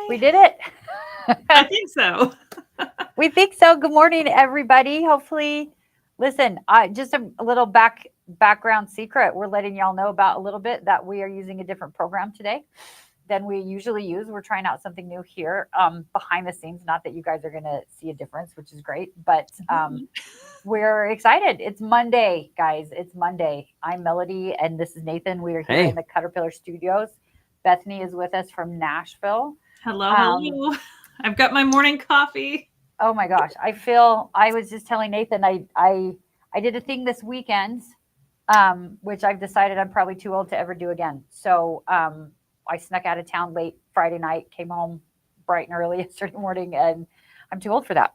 We did it. I think so. We think so. Good morning, everybody. Hopefully, listen. Just a little background secret. We're letting y'all know about a little bit that we are using a different program today than we usually use. We're trying out something new here behind the scenes. Not that you guys are going to see a difference, which is great, but we're excited. It's Monday, guys. It's Monday. I'm Melody, and this is Nathan. We are here in Hey. the Caterpillar Studios. Bethany is with us from Nashville. Hello, hello. I've got my morning coffee. Oh my gosh, I was just telling Nathan I did a thing this weekend, which I've decided I'm probably too old to ever do again. So I snuck out of town late Friday night, came home bright and early yesterday morning, and I'm too old for that.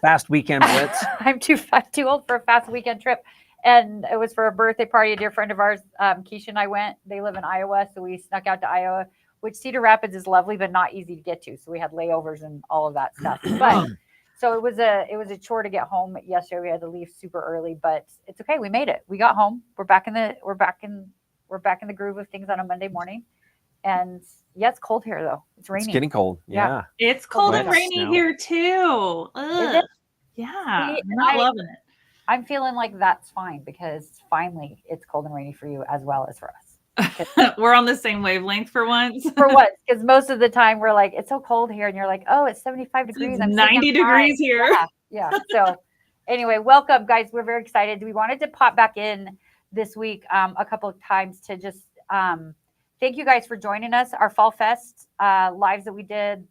Fast weekend blitz. I'm too old for a fast weekend trip. And it was for a birthday party. A dear friend of ours, Keisha and I went. They live in Iowa, so we snuck out to Iowa, which Cedar Rapids is lovely, but not easy to get to. So we had layovers and all of that stuff. But so it was a chore to get home yesterday. We had to leave super early, but it's okay. We made it. We got home. We're back in the groove of things on a Monday morning. And yeah, it's cold here though. It's raining. It's getting cold. Yeah. It's cold Wet and rainy snow. here too. Is it? Yeah, See, I'm not loving it. I'm feeling like that's fine because finally it's cold and rainy for you as well as for us. We're on the same wavelength for once. For once, because most of the time we're like, it's so cold here, and you're like, oh, it's 75 degrees. It's 90 degrees here. Yeah. So anyway, welcome, guys. We're very excited. We wanted to pop back in this week a couple of times to just thank you guys for joining us. Our Fall Fest lives that we did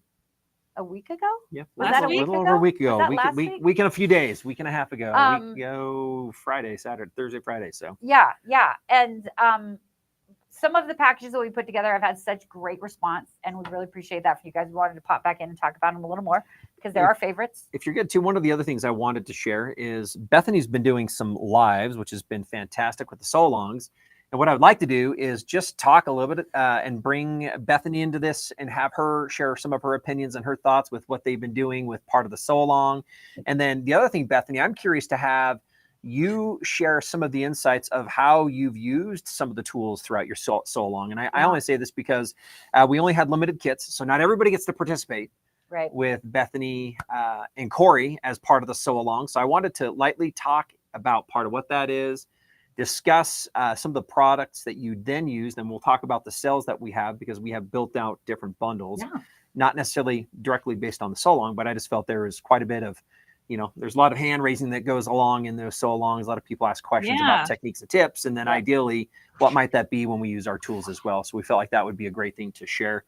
a week ago. Yep. Was Last that a week? week little ago? over a week ago. Was that last week? Week and a few days. Week and a half ago. Week ago Friday, Saturday, Thursday, Friday. So Yeah. And some of the packages that we put together have had such great response, and we really appreciate that for you guys. We wanted to pop back in and talk about them a little more because they're our favorites. if you're good too, one of the other things I wanted to share is Bethany's been doing some lives, which has been fantastic with the so-longs. And what I'd like to do is just talk a little bit and bring Bethany into this and have her share some of her opinions and her thoughts with what they've been doing with part of the so-long. And then the other thing, Bethany, I'm curious to have you share some of the insights of how you've used some of the tools throughout your so-long. And I only say this because we only had limited kits, so not everybody gets to participate Right. with Bethany and Corey as part of the so-along. So I wanted to lightly talk about part of what that is, discuss some of the products that you then use, and we'll talk about the sales that we have because we have built out different bundles, not necessarily directly based on the so-long, but I just felt there was quite a bit of, there's a lot of hand raising that goes along in those so-longs. A lot of people ask questions about techniques and tips, and then ideally, what might that be when we use our tools as well? So we felt like that would be a great thing to share.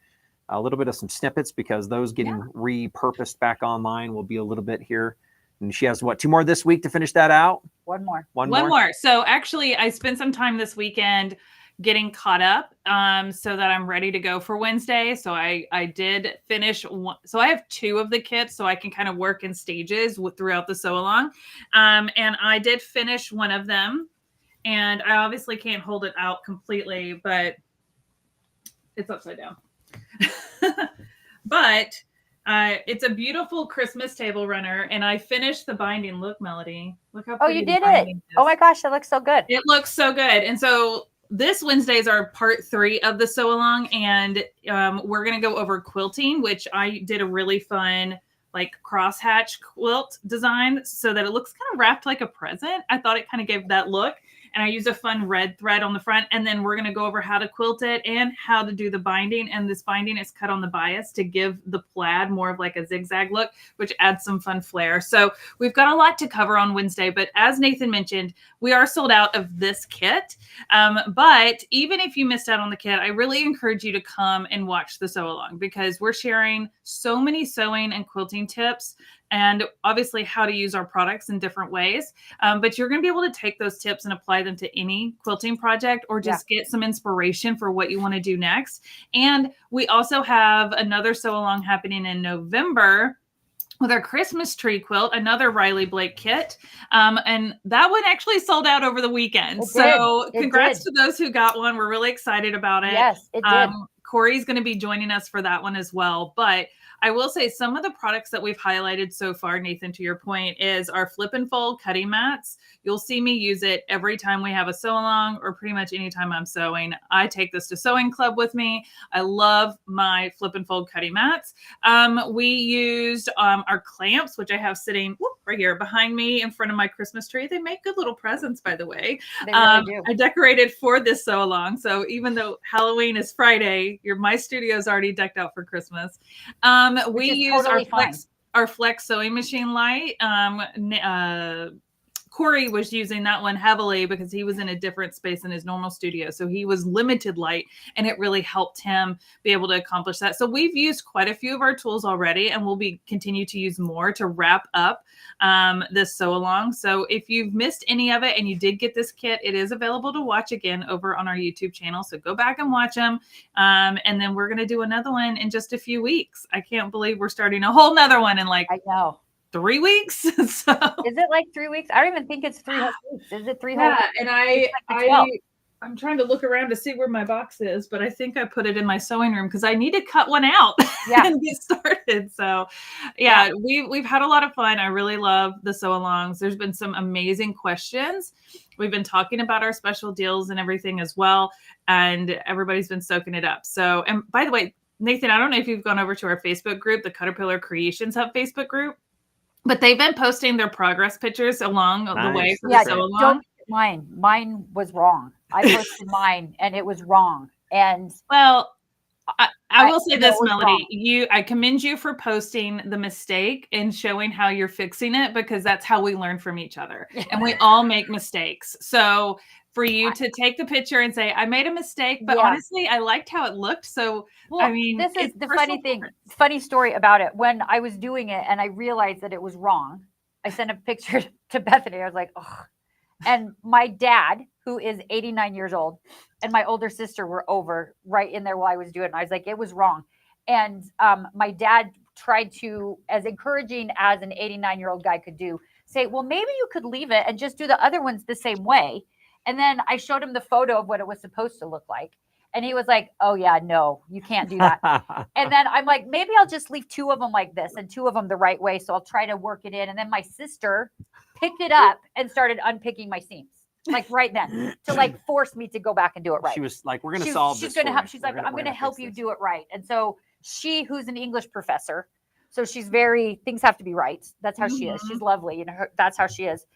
A little bit of some snippets because those getting repurposed back online will be a little bit here. And she has 2 more this week to finish that out? One more. One more. So actually I spent some time this weekend getting caught up so that I'm ready to go for Wednesday. So I did finish one. So I have 2 of the kits so I can kind of work in stages throughout the sew-along. And I did finish one of them. And I obviously can't hold it out completely, but it's upside down. But it's a beautiful Christmas table runner, and I finished the binding. Look, Melody. Look how pretty you did it. Oh my gosh, that looks so good. It looks so good. And so this Wednesday is our part 3 of the sew-along, and we're going to go over quilting, which I did a really fun like crosshatch quilt design so that it looks kind of wrapped like a present. I thought it kind of gave that look. And I use a fun red thread on the front. And then we're going to go over how to quilt it and how to do the binding. And this binding is cut on the bias to give the plaid more of like a zigzag look, which adds some fun flair. So we've got a lot to cover on Wednesday. But as Nathan mentioned, we are sold out of this kit. But even if you missed out on the kit, I really encourage you to come and watch the sew along because we're sharing so many sewing and quilting tips and obviously how to use our products in different ways. But you're going to be able to take those tips and apply them to any quilting project or just get some inspiration for what you want to do next. And we also have another sew along happening in November with our Christmas tree quilt, another Riley Blake kit. And that one actually sold out over the weekend. So congrats to those who got one. We're really excited about it. Yes, it did. Corey's going to be joining us for that one as well. But I will say some of the products that we've highlighted so far, Nathan, to your point, is our flip and fold cutting mats. You'll see me use it every time we have a sew along, or pretty much anytime I'm sewing. I take this to sewing club with me. I love my flip and fold cutting mats. We used our clamps, which I have sitting right here behind me in front of my Christmas tree. They make good little presents, by the way. They really do. I decorated for this sew along. So even though Halloween is Friday, my studio's already decked out for Christmas. We use totally our flex sewing machine light. Corey was using that one heavily because he was in a different space in his normal studio. So he was limited light, and it really helped him be able to accomplish that. So we've used quite a few of our tools already, and we'll continue to use more to wrap up this sew along. So if you've missed any of it and you did get this kit, it is available to watch again over on our YouTube channel. So go back and watch them. And then we're going to do another one in just a few weeks. I can't believe we're starting a whole nother one in like I know. 3 weeks. So is it like 3 weeks? I don't even think it's 3 whole weeks. Is it 3 whole weeks? And I'm trying to look around to see where my box is, but I think I put it in my sewing room because I need to cut one out and get started. So we've had a lot of fun. I really love the sew alongs. There's been some amazing questions. We've been talking about our special deals and everything as well. And everybody's been soaking it up. So, and by the way, Nathan, I don't know if you've gone over to our Facebook group, the Caterpillar Creations Hub Facebook group. But they've been posting their progress pictures along the way for the sew along. Mine was wrong. I posted mine and it was wrong. And well, I will say this, Melody, wrong. I commend you for posting the mistake and showing how you're fixing it, because that's how we learn from each other. And we all make mistakes. So for you to take the picture and say, I made a mistake, but honestly, I liked how it looked. So, I mean, this is the funny thing. Funny story about it. When I was doing it and I realized that it was wrong, I sent a picture to Bethany. I was like, oh. And my dad, who is 89 years old, and my older sister were over right in there while I was doing it. And I was like, it was wrong. And my dad tried to, as encouraging as an 89-year-old guy could do, say, well, maybe you could leave it and just do the other ones the same way. And then I showed him the photo of what it was supposed to look like. And he was like, oh, yeah, no, you can't do that. And then I'm like, maybe I'll just leave 2 of them like this and 2 of them the right way. So I'll try to work it in. And then my sister picked it up and started unpicking my seams, like right then, to like force me to go back and do it right. She was like, we're going to solve this. She's like, I'm going to help you do it right. And so she, who's an English professor, so she's things have to be right. That's how she is. She's lovely. And that's how she is.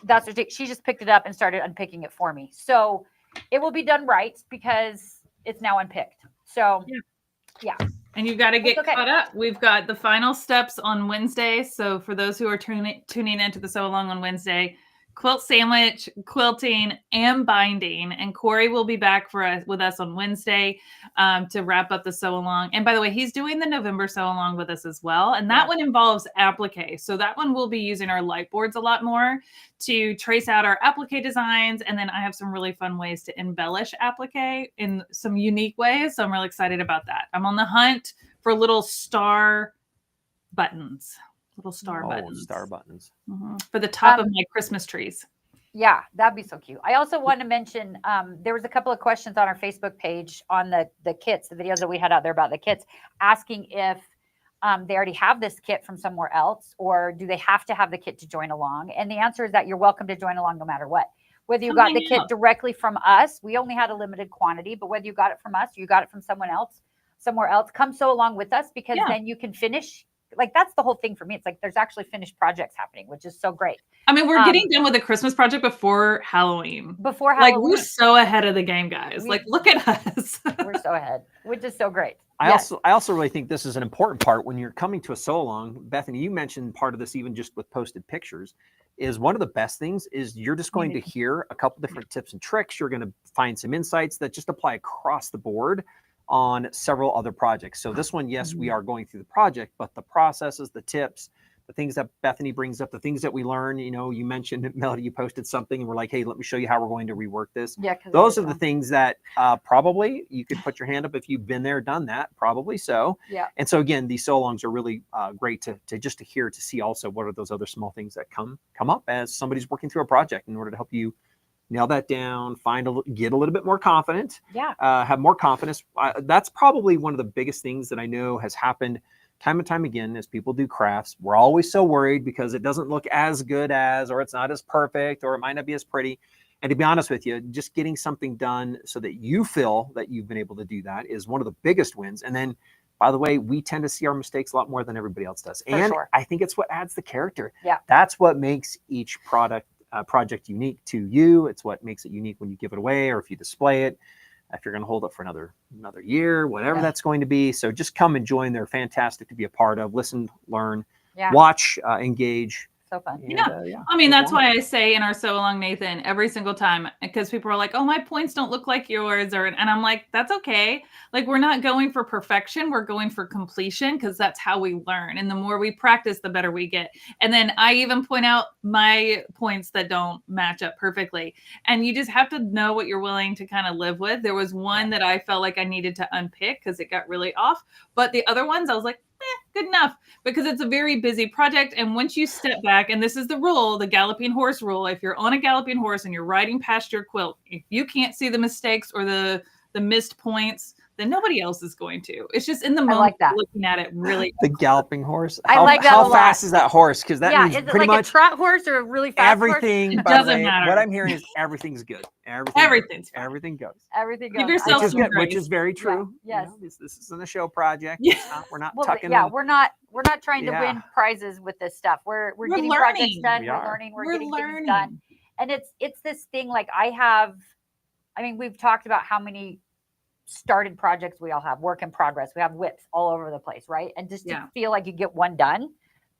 That's what she just picked it up and started unpicking it for me. So it will be done right because it's now unpicked. So yeah. And you've got to get caught up. We've got the final steps on Wednesday. So for those who are tuning into the sew along on Wednesday, quilt sandwich, quilting, and binding. And Corey will be back with us on Wednesday to wrap up the sew along. And by the way, he's doing the November sew along with us as well. And that one involves applique. So that one we'll be using our light boards a lot more to trace out our applique designs. And then I have some really fun ways to embellish applique in some unique ways. So I'm really excited about that. I'm on the hunt for little star buttons. Little star buttons. Star buttons. For the top of my Christmas trees. Yeah, that'd be so cute. I also want to mention, there was a couple of questions on our Facebook page on the kits, the videos that we had out there about the kits, asking if they already have this kit from somewhere else, or do they have to have the kit to join along? And the answer is that you're welcome to join along no matter what. Whether you got the kit directly from us, we only had a limited quantity, but whether you got it from us or you got it from somewhere else, come sew along with us, because then you can finish. Like, that's the whole thing for me. It's like there's actually finished projects happening, which is so great. I mean, we're getting done with the Christmas project before Halloween. Like, we're so ahead of the game, guys. Look at us. We're so ahead, which is so great. I also really think this is an important part when you're coming to a sew along. Bethany, you mentioned part of this even just with posted pictures. Is one of the best things is you're just going to hear a couple different tips and tricks. You're going to find some insights that just apply across the board on several other projects. So this one, yes, we are going through the project, but the processes, the tips, the things that Bethany brings up, the things that we learn, you mentioned, Melody, you posted something and we're like, hey, let me show you how we're going to rework this. Yeah, those are the things that probably you could put your hand up if you've been there, done that, probably so. Yeah. And so again, these sew alongs are really great to just to hear, to see also what are those other small things that come up as somebody's working through a project in order to help you nail that down, get a little bit more confident, Yeah. have more confidence. That's probably one of the biggest things that I know has happened time and time again as people do crafts. We're always so worried because it doesn't look as good as, or it's not as perfect, or it might not be as pretty. And to be honest with you, just getting something done so that you feel that you've been able to do that is one of the biggest wins. And then, by the way, we tend to see our mistakes a lot more than everybody else does. For And sure. I think it's what adds the character. Yeah. That's what makes each project unique to you. It's what makes it unique when you give it away or if you display it, if you're going to hold it for another year, whatever that's going to be. So just come and join. They're fantastic to be a part of. Listen, learn, watch, engage. So fun. And, I mean, that's why I say in our Sew Along, Nathan, every single time, because people are like, oh, my points don't look like yours. And I'm like, that's okay. Like, we're not going for perfection. We're going for completion because that's how we learn. And the more we practice, the better we get. And then I even point out my points that don't match up perfectly. And you just have to know what you're willing to kind of live with. There was one that I felt like I needed to unpick because it got really off. But the other ones, I was like, good enough, because it's a very busy project. And once you step back, and this is the rule, the galloping horse rule, if you're on a galloping horse and you're riding past your quilt, if you can't see the mistakes or the missed points, then nobody else is going to. It's just in the moment like that. looking at it really. The galloping horse. I like that a How lot. fast is that horse? Because that means is it pretty like much a trot horse or a really fast everything. It by the doesn't way, matter. What I'm hearing is everything's good. Everything's fine. Everything goes. horse? Everything goes. Give yourself Which is some good, which grace. is very true. Yes. You know, this isn't a show project. Yeah. We're not Well, tucking yeah, in. we're not trying to Yeah. win prizes with this stuff. We're getting learning. projects done. We We're are. learning. We're We're getting learning. things done. And it's this thing like I mean, we've talked about how many started projects we all have, work in progress. We have whips all over the place, right? And just to feel like you get one done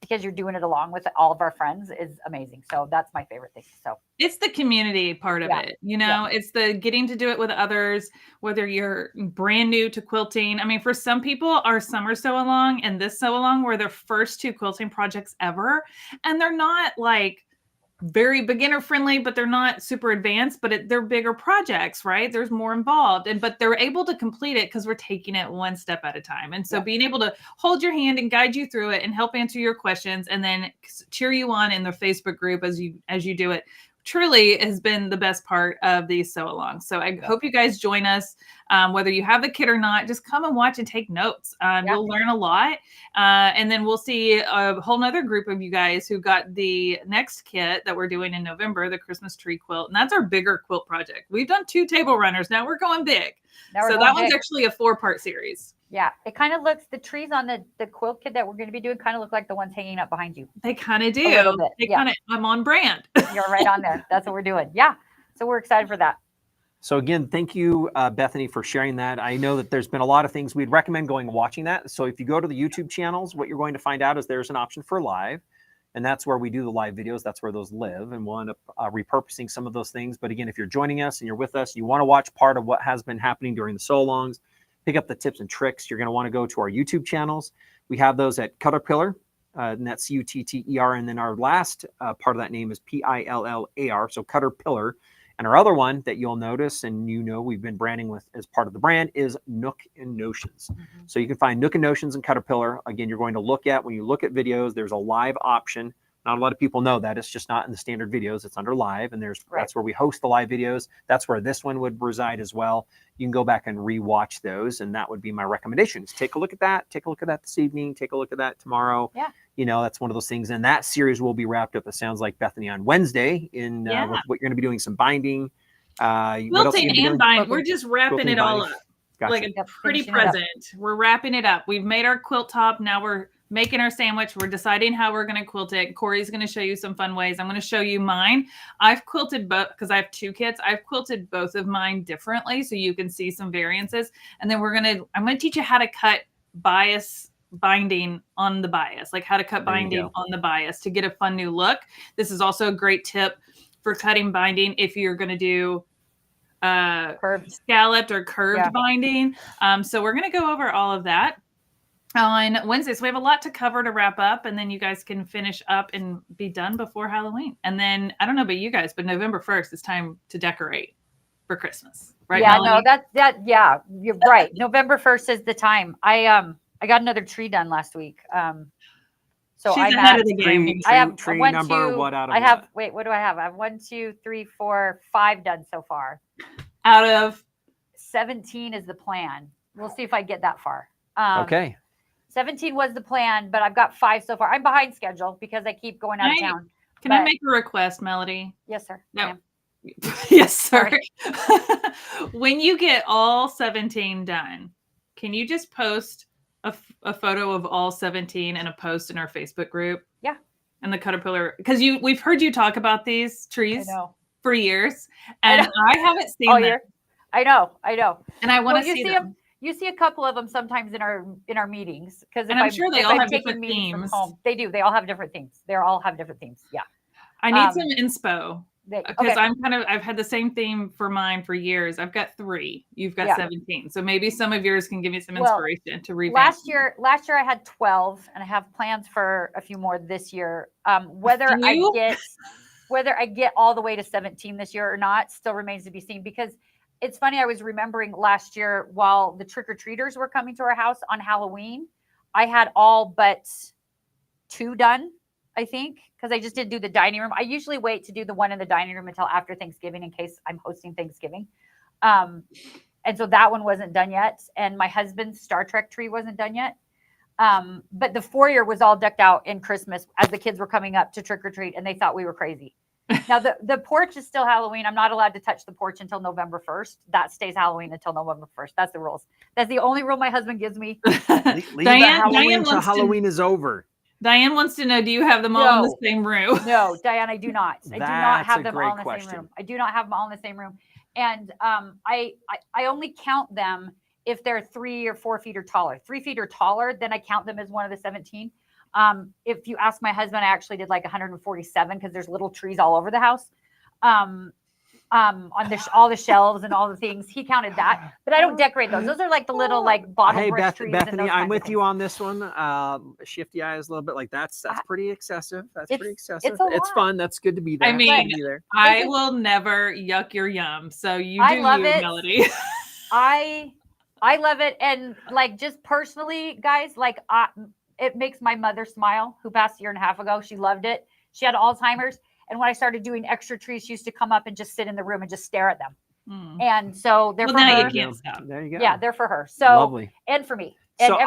because you're doing it along with all of our friends is amazing. So that's my favorite thing. So it's the community part of it. You know, it's the getting to do it with others, whether you're brand new to quilting. I mean, for some people, our summer Sew Along and this Sew Along were their first 2 quilting projects ever. And they're not like very beginner friendly, but they're not super advanced, but they're bigger projects, right? There's more involved, but they're able to complete it because we're taking it one step at a time. And so being able to hold your hand and guide you through it and help answer your questions and then cheer you on in the Facebook group as you do it truly has been the best part of these Sew Alongs. So I hope you guys join us, whether you have the kit or not. Just come and watch and take notes. You'll learn a lot. And then we'll see a whole nother group of you guys who got the next kit that we're doing in November, the Christmas tree quilt. And that's our bigger quilt project. We've done 2 table runners. Now we're going big. So that one's actually a 4-part series. Yeah, it kind of looks, the trees on the quilt kit that we're going to be doing kind of look like the ones hanging up behind you. They kind of do. They kind of, I'm on brand. You're right on there. That's what we're doing. Yeah. So we're excited for that. So again, thank you, Bethany, for sharing that. I know that there's been a lot of things we'd recommend going and watching that. So if you go to the YouTube channels, what you're going to find out is there's an option for live. And that's where we do the live videos. That's where those live. And we'll end up repurposing some of those things. But again, if you're joining us and you're with us, you want to watch part of what has been happening during the Sew Alongs, pick up the tips and tricks, you're going to want to go to our YouTube channels. We have those at Caterpillar, and that's Cutter. And then our last part of that name is Pillar, so Caterpillar. And our other one that you'll notice, and we've been branding with as part of the brand, is Nook and Notions. Mm-hmm. So you can find Nook and Notions and Caterpillar. Again, you're going to look at, when you look at videos, there's a live option. Not a lot of people know that. It's just not in the standard videos. It's under live, and that's where we host the live videos. That's where this one would reside as well. You can go back and rewatch those, and that would be my recommendation. Is take a look at that. Take a look at that this evening. Take a look at that tomorrow. Yeah. That's one of those things. And that series will be wrapped up, it sounds like, Bethany, on Wednesday in what you're going to be doing, some binding. Quilting and binding. We're just wrapping it all up. Gotcha. Like a pretty present. We're wrapping it up. We've made our quilt top. Now we're making our sandwich. We're deciding how we're going to quilt it. Corey's going to show you some fun ways. I'm going to show you mine. I've quilted both because I have 2 kits. I've quilted both of mine differently so you can see some variances. And then I'm going to teach you how to cut binding on the bias, like how to cut binding on the bias to get a fun new look. This is also a great tip for cutting binding if you're going to do curved, scalloped or curved binding. So we're going to go over all of that on Wednesday. So we have a lot to cover to wrap up, and then you guys can finish up and be done before Halloween. And then I don't know about you guys, but November 1st is time to decorate for Christmas, right? Yeah, Melanie? no, yeah, you're right. November 1st is the time. I got another tree done last week. So She's I'm ahead at, of the game. Tree, I have tree one, number, two, what out of I have, what? wait, what do I have? I have 1, 2, 3, 4, 5 done so far. Out of 17 is the plan. We'll see if I get that far. Okay. 17 was the plan, but I've got 5 so far. I'm behind schedule because I keep going out of town. Can I But- make a request, Melody? Yes, sir. No. ma'am. Yes, sir. Sorry. When you get all 17 done, can you just post a photo of all 17 and a post in our Facebook group? Yeah. And the caterpillar, because we've heard you talk about these I trees know. for years, I and know. I haven't seen All them. year. I know. And I want Well, to you see see them. You see a couple of them sometimes in our meetings because And I'm sure they all have different meetings from themes. home, they do. They all have different themes. They all have different themes. Yeah. I need some inspo. Because Okay. I've had the same theme for mine for years. I've got 3. You've got Yeah. 17. So maybe some of yours can give me some Well, inspiration to revamp. Last year I had 12, and I have plans for a few more this year. Whether I get all the way to 17 this year or not still remains to be seen, because it's funny. I was remembering last year while the trick-or-treaters were coming to our house on Halloween, I had all but 2 done, I think, because I just didn't do the dining room. I usually wait to do the one in the dining room until after Thanksgiving in case I'm hosting Thanksgiving. And so that one wasn't done yet. And my husband's Star Trek tree wasn't done yet. But the foyer was all decked out in Christmas as the kids were coming up to trick or treat, and they thought we were crazy. Now the porch is still Halloween. I'm not allowed to touch the porch until November 1st. That stays Halloween until November 1st. That's the rules. That's the only rule my husband gives me. Leave Halloween until Halloween is over. Diane wants to know, do you have them all in the same room? No, Diane, I do not. I do not have them all in the question. same room. I do not have them all in the same room. And I only count them if they're 3 or 4 feet or taller. 3 feet or taller, then I count them as one of the 17. If you ask my husband, I actually did like 147 because there's little trees all over the house. On all the shelves and all the things. He counted that, but I don't decorate those. Those are like the little like bottle brush trees. Bethany, I'm with you on this one. Shifty eyes a little bit, like that's pretty excessive. That's pretty excessive. It's fun. That's good to be there. I mean, I will never yuck your yum. So I love it, Melody. I love it, and like just personally, guys, like it makes my mother smile, who passed a year and a half ago. She loved it. She had Alzheimer's. And when I started doing extra trees, she used to come up and just sit in the room and just stare at them. And so they're for her. You can't stop. There you go. Yeah, they're for her. So lovely. And for me. And so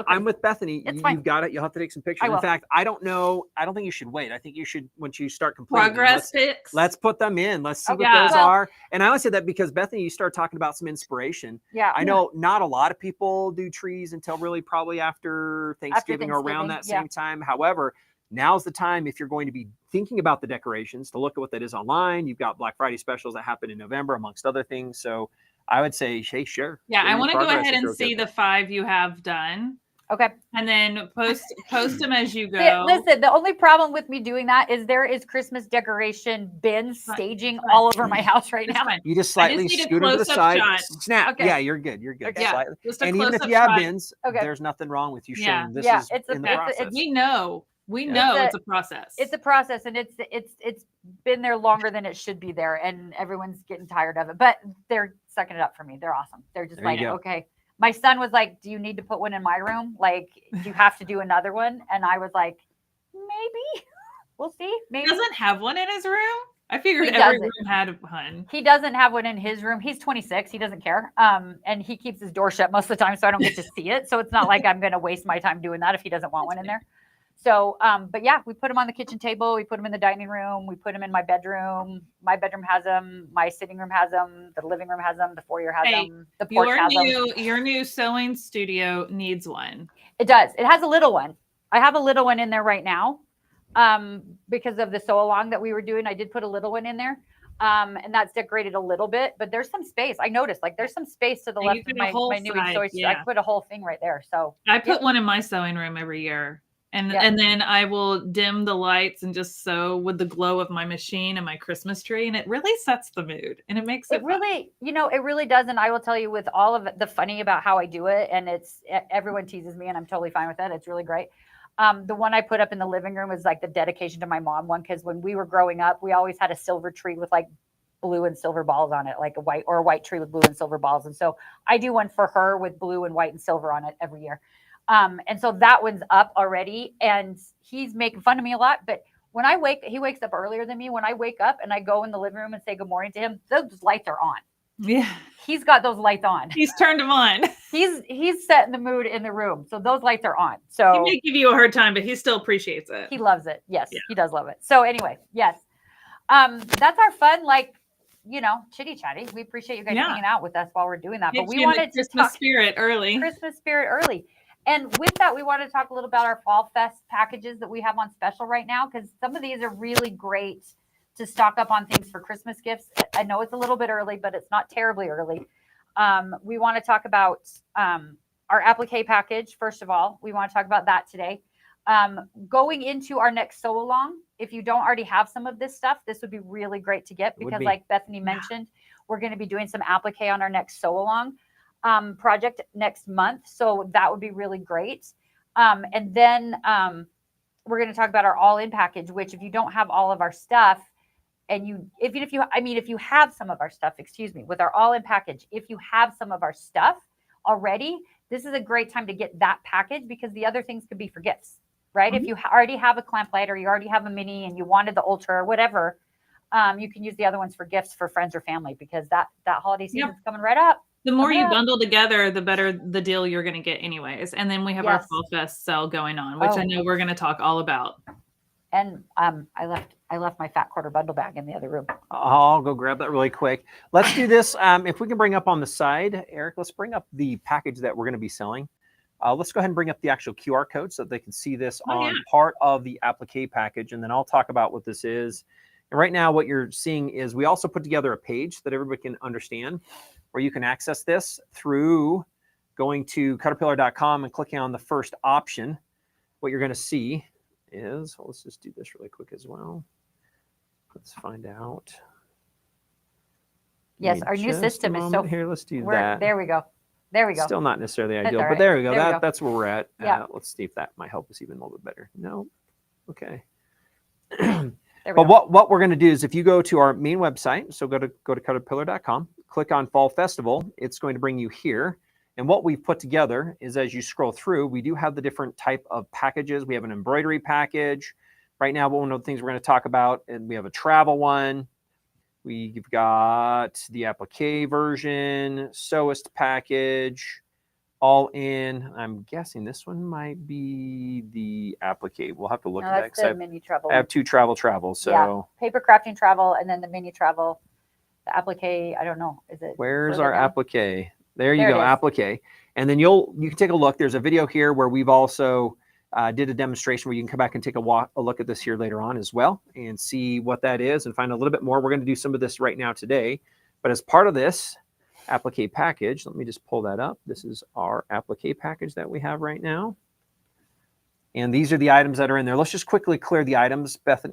I'm with Bethany. You've got it. You'll have to take some pictures. In fact, I don't know. I don't think you should wait. I think you should, once you start complaining, progress pics. Let's put them in. Let's see what those are. And I only say that because Bethany, you start talking about some inspiration. Yeah. I know not a lot of people do trees until really probably after Thanksgiving or around that same time. However, now's the time, if you're going to be thinking about the decorations, to look at what that is online. You've got Black Friday specials that happen in November, amongst other things. So I would say, hey, sure. Yeah, I want to go ahead and see the 5 you have done. Okay. And then post them as you go. Listen, the only problem with me doing that is there is Christmas decoration bins staging all over my house right now. You just slightly scoot to the side, snap. Okay. Yeah, you're good. You're good. Okay. Yeah. And even if you have bins, there's nothing wrong with you showing this is in the process. We know it's a process. It's a process, and it's been there longer than it should be there, and everyone's getting tired of it. But they're sucking it up for me. They're awesome. They're just like, okay. My son was like, "Do you need to put one in my room? Like, do you have to do another one?" And I was like, "Maybe. We'll see. Maybe." He doesn't have one in his room. I figured every room had one. He doesn't have one in his room. He's 26. He doesn't care. And he keeps his door shut most of the time, so I don't get to see it. So it's not like I'm going to waste my time doing that if he doesn't want one in there. So, but yeah, we put them on the kitchen table. We put them in the dining room. We put them in my bedroom. My bedroom has them. My sitting room has them. The living room has them. The foyer has them. The porch has them. Your new sewing studio needs one. It does. It has a little one. I have a little one in there right now because of the sew along that we were doing. I did put a little one in there. And that's decorated a little bit, but there's some space. I noticed like there's some space to the left of my new sewing. I put a whole thing right there. So I put one in my sewing room every year. And then I will dim the lights and just sew with the glow of my machine and my Christmas tree. And it really sets the mood and it makes it really, it really does. And I will tell you, with all of the funny about how I do it, and everyone teases me and I'm totally fine with it. It's really great. The one I put up in the living room is like the dedication to my mom one, because when we were growing up, we always had a silver tree with like blue and silver balls on it, like a white tree with blue and silver balls. And so I do one for her with blue and white and silver on it every year. And so that one's up already, and he's making fun of me a lot. But when he wakes up earlier than me. When I wake up and I go in the living room and say good morning to him, those lights are on. Yeah. He's got those lights on. He's turned them on. He's setting the mood in the room. So those lights are on. He So may give you a hard time, but he still appreciates it. he loves it. Yes, Yeah. he does love it. So anyway, yes. That's our fun, chitty chatty. We appreciate you guys hanging out with us while we're doing that. Get But we you in the wanted to Christmas talk spirit early. Christmas spirit early. And with that, we want to talk a little about our Fall Fest packages that we have on special right now, because some of these are really great to stock up on things for Christmas gifts. I know it's a little bit early, but it's not terribly early. We want to talk about our applique package. First of all, we want to talk about that today. Going into our next sew along, if you don't already have some of this stuff, this would be really great to get, because like Bethany mentioned, we're going to be doing some applique on our next sew along project next month. So that would be really great. And then we're going to talk about our all-in package, which if you don't have all of our stuff, and if you have some of our stuff, with our all-in package, if you have some of our stuff already, this is a great time to get that package, because the other things could be for gifts, right? Mm-hmm. If you already have a clamp light, or you already have a mini and you wanted the ultra or whatever, you can use the other ones for gifts for friends or family, because that holiday season's coming right up. The more you bundle together, the better the deal you're going to get anyways. And then we have our Fall Fest sale going on, which I know we're going to talk all about. And I left my fat quarter bundle bag in the other room. I'll go grab that really quick. Let's do this. If we can bring up on the side, Eric, let's bring up the package that we're going to be selling. Let's go ahead and bring up the actual QR code so that they can see this on part of the applique package. And then I'll talk about what this is. And right now, what you're seeing is we also put together a page that everybody can understand, where you can access this through going to Caterpillar.com and clicking on the first option. What you're going to see is, let's just do this really quick as well. Let's find out. Yes, our new system is so here. Let's do that. There we go. There we go. Still not necessarily ideal, right. but there we go. There we go. That's where we're at. Yeah. Let's see if that might help us even a little bit better. No. Okay. But what we're going to do is, if you go to our main website, so go to Caterpillar.com, click on Fall Festival, it's going to bring you here. And what we've put together is, as you scroll through, we do have the different type of packages. We have an embroidery package. Right now, one of the things we're going to talk about, and we have a travel one. We've got the applique version, sewist package, all in. I'm guessing this one might be the applique. We'll have to look at that, because mini travel. I have two travels. So paper crafting travel, and then the mini travel, the applique. I don't know. Is it? Where's our applique? There you There go, it is. applique. And then you can take a look. There's a video here where we've also did a demonstration where you can come back and take a look at this here later on as well, and see what that is and find a little bit more. We're going to do some of this right now today, but as part of this applique package, let me just pull that up. This is our applique package that we have right now. And these are the items that are in there. Let's just quickly clear the items. Beth,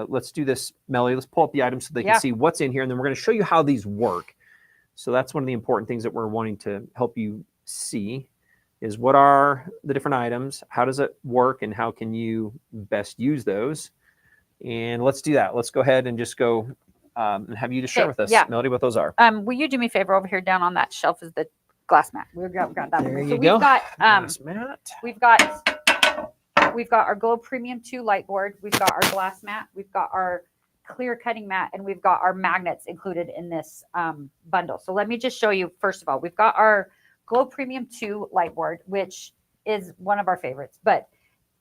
let's do this, Melody. Let's pull up the items so they can see what's in here. And then we're going to show you how these work. So that's one of the important things that we're wanting to help you see, is what are the different items, how does it work, and how can you best use those. And let's do that. Let's go ahead and just go and have you just share with us, Melody, what those are. Will you do me a favor? Over here down on that shelf is the glass mat. We've got that. There one. you So go. we've got Glass mat. We've got our Glow Premium 2 light board. We've got our glass mat. We've got our clear cutting mat, and we've got our magnets included in this bundle. So let me just show you. First of all, we've got our Glow Premium 2 light board, which is one of our favorites. But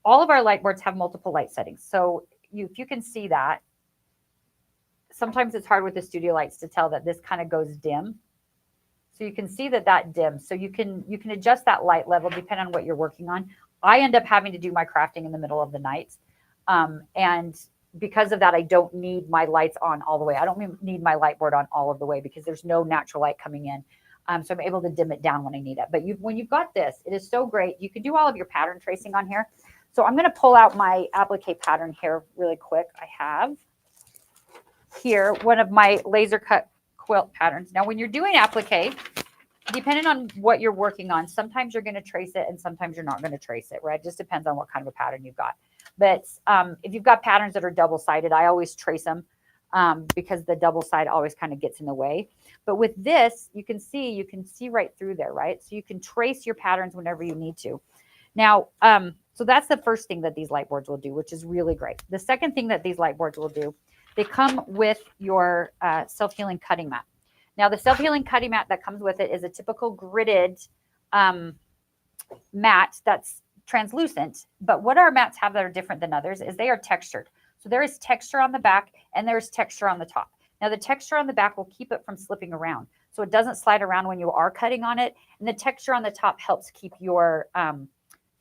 all of our light boards have multiple light settings. So if you can see that, sometimes it's hard with the studio lights to tell that this kind of goes dim. So you can see that dims. So you can adjust that light level depending on what you're working on. I end up having to do my crafting in the middle of the night. And because of that, I don't need my lights on all the way. I don't need my light board on all of the way, because there's no natural light coming in. So I'm able to dim it down when I need it. But when you've got this, it is so great. You can do all of your pattern tracing on here. So I'm going to pull out my applique pattern here really quick. I have here one of my laser cut quilt patterns. Now, when you're doing applique, depending on what you're working on, sometimes you're going to trace it and sometimes you're not going to trace it, right? It just depends on what kind of a pattern you've got. But if you've got patterns that are double-sided, I always trace them because the double side always kind of gets in the way. But with this, you can see right through there, right? So you can trace your patterns whenever you need to. Now, so that's the first thing that these light boards will do, which is really great. The second thing that these light boards will do, they come with your self-healing cutting mat. Now, the self-healing cutting mat that comes with it is a typical gridded mat that's translucent. But what our mats have that are different than others is they are textured. So there is texture on the back and there's texture on the top. Now, the texture on the back will keep it from slipping around. So it doesn't slide around when you are cutting on it. And the texture on the top helps keep your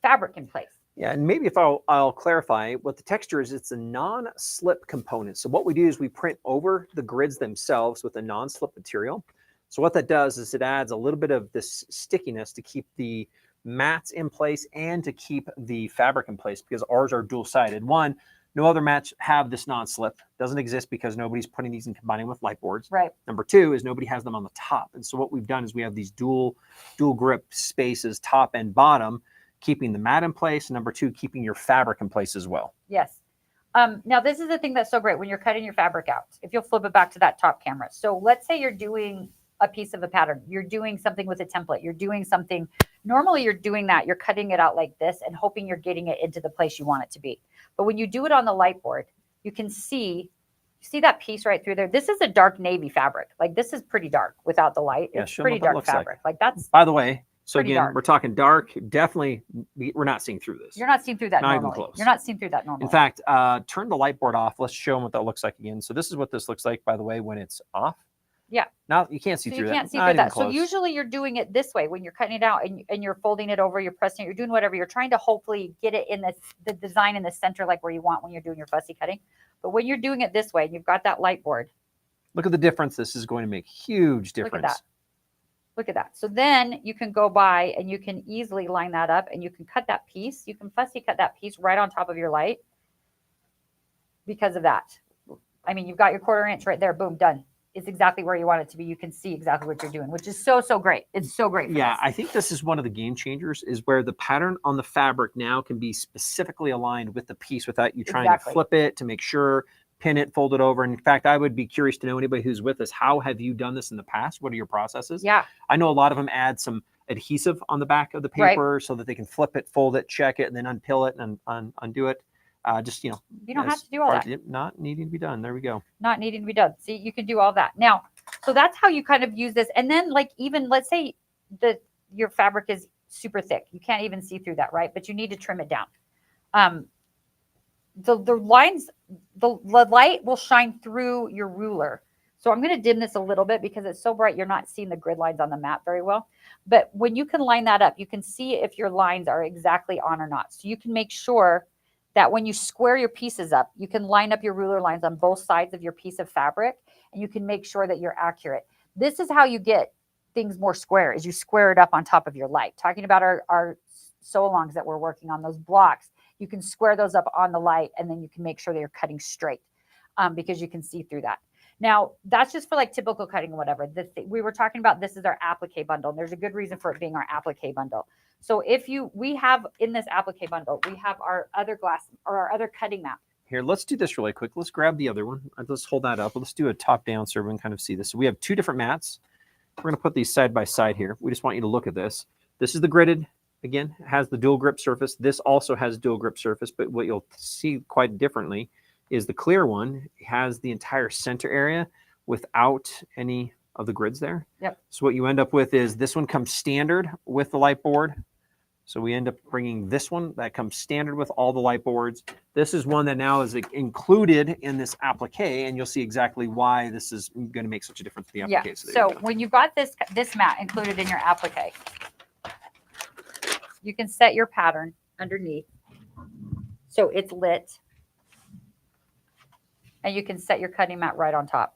fabric in place. Yeah, and maybe if I'll clarify what the texture is, it's a non-slip component. So what we do is we print over the grids themselves with a non-slip material. So what that does is it adds a little bit of this stickiness to keep the mats in place and to keep the fabric in place, because ours are dual-sided. One, no other mats have this non-slip. Doesn't exist because nobody's putting these and combining with light boards. Right. Number two is nobody has them on the top. And so what we've done is we have these dual grip spaces, top and bottom, keeping the mat in place. Number two, keeping your fabric in place as well. Yes. Now, this is the thing that's so great when you're cutting your fabric out. If you'll flip it back to that top camera. So let's say you're doing a piece of a pattern. You're doing something with a template. You're doing something. Normally, you're doing that. You're cutting it out like this and hoping you're getting it into the place you want it to be. But when you do it on the light board, you can see that piece right through there. This is a dark navy fabric. Like, this is pretty dark without the light. Yeah, It's pretty dark fabric. Like that's, by the way. So pretty again, dark. we're talking dark. Definitely, we're not seeing through this. you're not seeing through that Not even normally. close. You're not seeing through that normally. In fact, turn the light board off. Let's show them what that looks like again. So this is what this looks like, by the way, when it's off. Yeah. Now you can't see So through you that. can't see Not through even that. So close. usually you're doing it this way when you're cutting it out and you're folding it over, you're pressing it, you're doing whatever. You're trying to hopefully get it in the design in the center, like where you want when you're doing your fussy cutting. But when you're doing it this way and you've got that light board, look at the difference. This is going to make huge difference. Look at that. Look at that. So then you can go by and you can easily line that up and you can cut that piece. You can fussy cut that piece right on top of your light because of that. I mean, you've got your 1/4 inch right there. Boom, done. It's exactly where you want it to be. You can see exactly what you're doing, which is so, so great. It's so great. For Yeah, this. I think this is one of the game changers, is where the pattern on the fabric now can be specifically aligned with the piece without you trying Exactly. to flip it to make sure, pin it, fold it over. And in fact, I would be curious to know, anybody who's with us, how have you done this in the past? What are your processes? Yeah. I know a lot of them add some adhesive on the back of the paper so that they can flip it, fold it, check it, and then unpill it and undo it. Just, you don't have to do all that. Not needing to be done. There we go. Not needing to be done. See, you can do all that. Now, so that's how you kind of use this. And then like, even let's say your fabric is super thick. You can't even see through that, right? But you need to trim it down. The lines, the light will shine through your ruler. So I'm going to dim this a little bit because it's so bright you're not seeing the grid lines on the map very well. But when you can line that up, you can see if your lines are exactly on or not. So you can make sure that when you square your pieces up, you can line up your ruler lines on both sides of your piece of fabric, and you can make sure that you're accurate. This is how you get things more square, is you square it up on top of your light. Talking about our sew-alongs that we're working on, those blocks, you can square those up on the light, and then you can make sure that you're cutting straight because you can see through that. Now, that's just for like typical cutting or whatever. We were talking about this is our applique bundle, and there's a good reason for it being our applique bundle. So we have in this applique bundle, we have our other glass or our other cutting mat. Here, let's do this really quick. Let's grab the other one. Let's hold that up. Let's do a top down so everyone kind of see this. So we have two different mats. We're going to put these side by side here. We just want you to look at this. This is the gridded. Again, has the dual grip surface. This also has dual grip surface, but what you'll see quite differently is the clear one has the entire center area without any of the grids there. Yep. So what you end up with is this one comes standard with the light board. So we end up bringing this one that comes standard with all the light boards. This is one that now is included in this applique, and you'll see exactly why this is going to make such a difference to the applique. Yeah. So, So when you've got this mat included in your applique, you can set your pattern underneath so it's lit, and you can set your cutting mat right on top.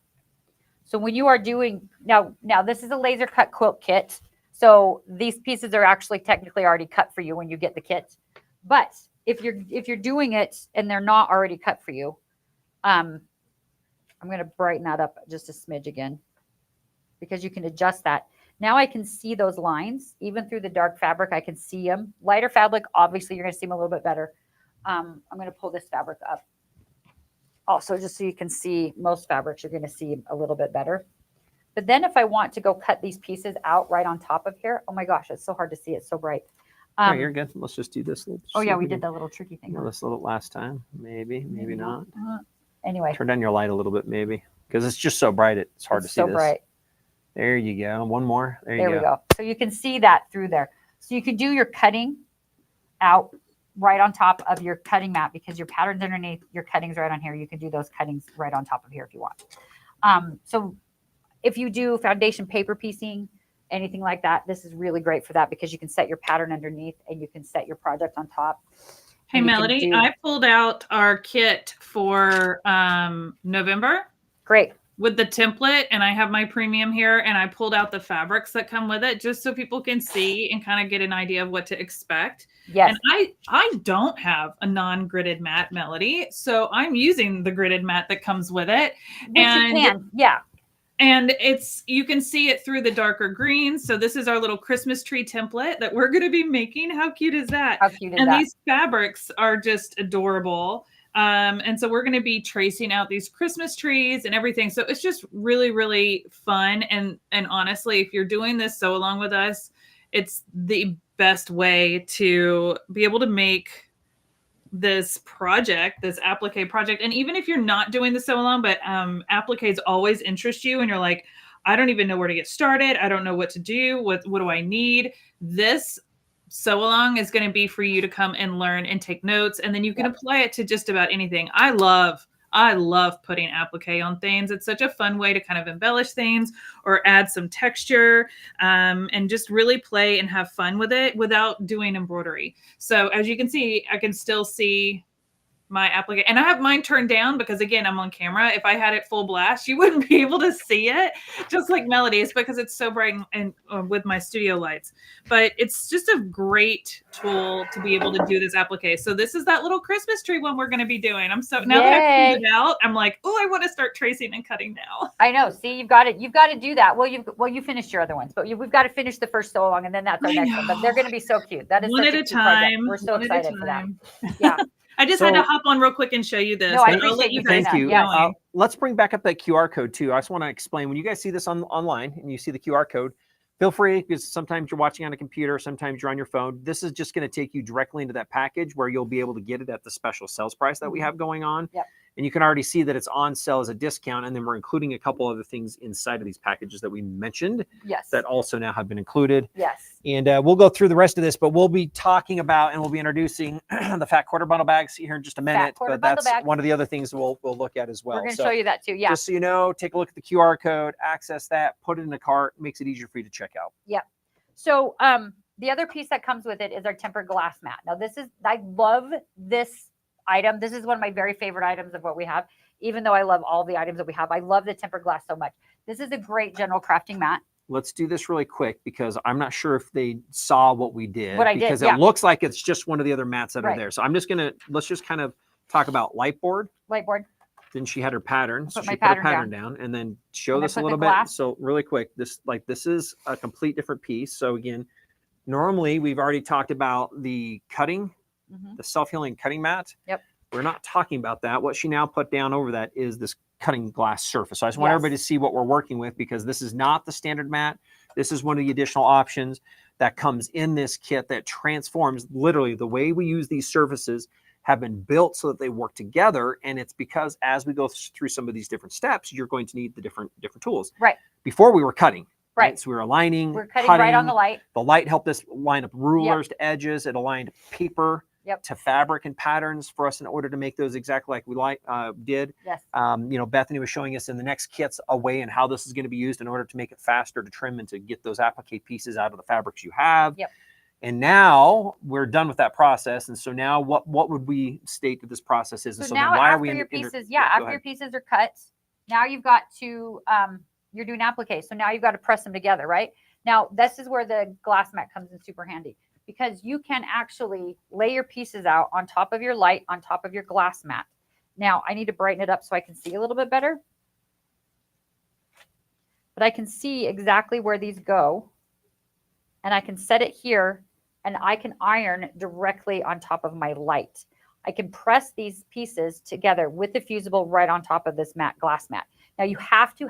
So when you are doing now this is a laser cut quilt kit. So these pieces are actually technically already cut for you when you get the kit. But if you're doing it and they're not already cut for you, I'm going to brighten that up just a smidge again because you can adjust that. Now I can see those lines even through the dark fabric. I can see them. Lighter fabric, obviously you're going to see them a little bit better. I'm going to pull this fabric up. Also, just so you can see most fabrics, you're going to see a little bit better. But then if I want to go cut these pieces out right on top of here, oh my gosh, it's so hard to see. It's so bright. Oh, you're good. Let's just do this. Oh yeah, we did the little tricky thing. This little last time. Maybe not. Anyway. Turn down your light a little bit, maybe. Because it's just so bright, it's hard to see this. Bright. There you go. One more. There we go. So you can see that through there. So you can do your cutting out right on top of your cutting mat because your pattern's underneath, your cutting's right on here. You can do those cuttings right on top of here if you want. So if you do foundation paper piecing, anything like that, this is really great for that because you can set your pattern underneath and you can set your project on top. Hey, Melody, I pulled out our kit for November. Great. With the template, and I have my premium here, and I pulled out the fabrics that come with it just so people can see and kind of get an idea of what to expect. Yes. And I don't have a non-gridded mat, Melody, so I'm using the gridded mat that comes with it. And you can, yeah. And you can see it through the darker greens. So this is our little Christmas tree template that we're going to be making. How cute is that? How cute is that? And these fabrics are just adorable. And so we're going to be tracing out these Christmas trees and everything. So it's just really, really fun. And honestly, if you're doing this sew along with us, it's the best way to be able to make this project, this applique project. And even if you're not doing the sew along, but appliques always interest you and you're like, I don't even know where to get started. I don't know what to do. What do I need? This sew along is going to be for you to come and learn and take notes. And then you can apply it to just about anything. I love putting applique on things. It's such a fun way to kind of embellish things or add some texture and just really play and have fun with it without doing embroidery. So as you can see, I can still see my applique, and I have mine turned down because again, I'm on camera. If I had it full blast, you wouldn't be able to see it, just like Melodee's, because it's so bright and with my studio lights. But it's just a great tool to be able to do this applique. So this is that little Christmas tree one we're going to be doing. I'm so now that I've pulled it out, I'm like, oh, I want to start tracing and cutting now. I know. See, you've got to do that. Well, you finished your other ones, but we've got to finish the first sew along, and then that's our next one. But they're going to be so cute. That is one such at a a cute time. Project. We're so excited for that. Yeah. I just had to hop on real quick and show you this. No, I I'll let you guys Thank you. Yeah. Let's bring back up that QR code too. I just want to explain when you guys see this online and you see the QR code, feel free, because sometimes you're watching on a computer, sometimes you're on your phone. This is just going to take you directly into that package where you'll be able to get it at the special sales price that we have going on. Yep. And you can already see that it's on sale as a discount. And then we're including a couple other things inside of these packages that we mentioned. Yes. That also now have been included. Yes. And we'll go through the rest of this, but we'll be talking about and we'll be introducing the fat quarter bundle bags here in just a minute. But that's one of the other things we'll look at as well. We're going to show you that too. Yeah. Just so you know, take a look at the QR code, access that, put it in the cart, makes it easier for you to check out. Yeah. So the other piece that comes with it is our tempered glass mat. Now I love this item. This is one of my very favorite items of what we have. Even though I love all the items that we have, I love the tempered glass so much. This is a great general crafting mat. Let's do this really quick because I'm not sure if they saw what we did. Because it looks like it's just one of the other mats that are there. So let's just kind of talk about Lightboard. Then she had her pattern. So she put her pattern down and then show this a little bit. So really quick, this is a complete different piece. So again, normally we've already talked about the cutting, the self-healing cutting mat. Yep. We're not talking about that. What she now put down over that is this cutting glass surface. So I just want everybody to see what we're working with because this is not the standard mat. This is one of the additional options that comes in this kit that transforms literally the way we use these surfaces have been built so that they work together. And it's because as we go through some of these different steps, you're going to need the different tools. Right. Before we were cutting. Right. So we were aligning. We're cutting right on the light. The light helped us line up rulers to edges. It aligned paper to fabric and patterns for us in order to make those exactly like we did. Yes. Bethany was showing us in the next kits a way and how this is going to be used in order to make it faster to trim and to get those applique pieces out of the fabrics you have. Yep. And now we're done with that process. And so now what would we state that this process is? And so now then why after are we your pieces, after your pieces are cut, now you've got to, you're doing applique. So now you've got to press them together, right? Now, this is where the glass mat comes in super handy because you can actually lay your pieces out on top of your light, on top of your glass mat. Now, I need to brighten it up so I can see a little bit better. But I can see exactly where these go. And I can set it here and I can iron directly on top of my light. I can press these pieces together with the fusible right on top of this glass mat. Now you have to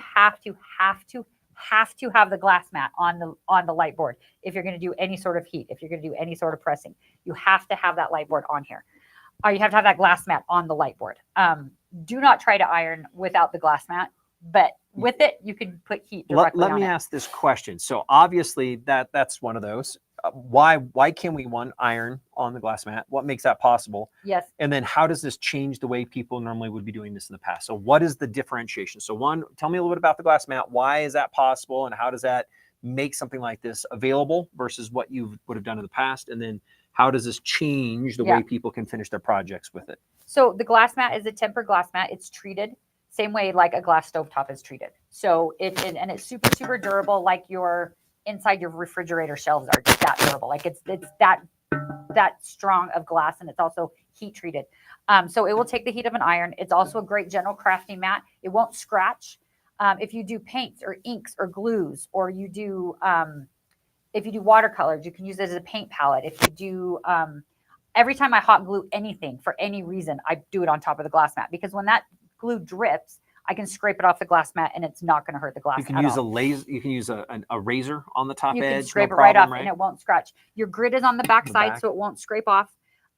have to have the glass mat on the light board if you're going to do any sort of heat, if you're going to do any sort of pressing. You have to have that light board on here. Or you have to have that glass mat on the light board. Do not try to iron without the glass mat, but with it, you can put heat directly Let on me it. ask this question. So obviously that's one of those. Why can we iron on the glass mat? What makes that possible? Yes. And then how does this change the way people normally would be doing this in the past? So what is the differentiation? So one, tell me a little bit about the glass mat. Why is that possible? And how does that make something like this available versus what you would have done in the past? And then how does this change the way people can finish their projects with it? So the glass mat is a tempered glass mat. It's treated same way like a glass stovetop is treated. So and it's super, super durable, like your inside your refrigerator shelves are just that durable. Like it's that strong of glass, and it's also heat treated. So it will take the heat of an iron. It's also a great general crafting mat. It won't scratch. If you do paints or inks or glues, or you do if you do watercolors, you can use it as a paint palette. If you do every time I hot glue anything for any reason, I do it on top of the glass mat, because when that glue drips, I can scrape it off the glass mat and it's not going to hurt the glass. You can use a laser. You can use a razor on the top edge. You can scrape it right off and it won't scratch. Your grid is on the back side, so it won't scrape off.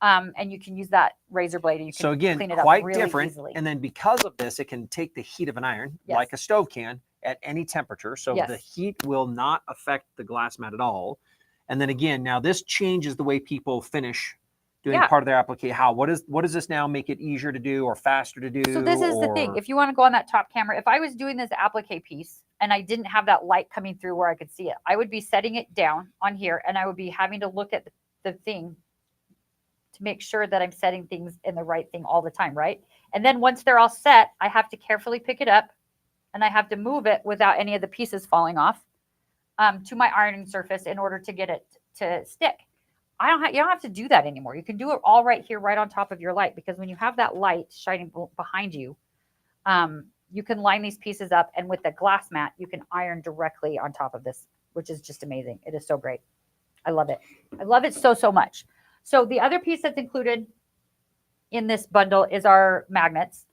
And you can use that razor blade. And you can so again, clean it quite up really different. easily. And then because of this, it can take the heat of an iron like a stove can at any temperature. So the heat will not affect the glass mat at all. And then again, now this changes the way people finish doing part of their application. What does this now make it easier to do or faster to do? So this is the thing. If you want to go on that top camera, if I was doing this applique piece and I didn't have that light coming through where I could see it, I would be setting it down on here, and I would be having to look at the thing to make sure that I'm setting things in the right thing all the time, right? And then once they're all set, I have to carefully pick it up, and I have to move it without any of the pieces falling off to my ironing surface in order to get it to stick. You don't have to do that anymore. You can do it all right here, right on top of your light, because when you have that light shining behind you, you can line these pieces up, and with the glass mat, you can iron directly on top of this, which is just amazing. It is so great. I love it. I love it so, so much. So the other piece that's included in this bundle is our magnets.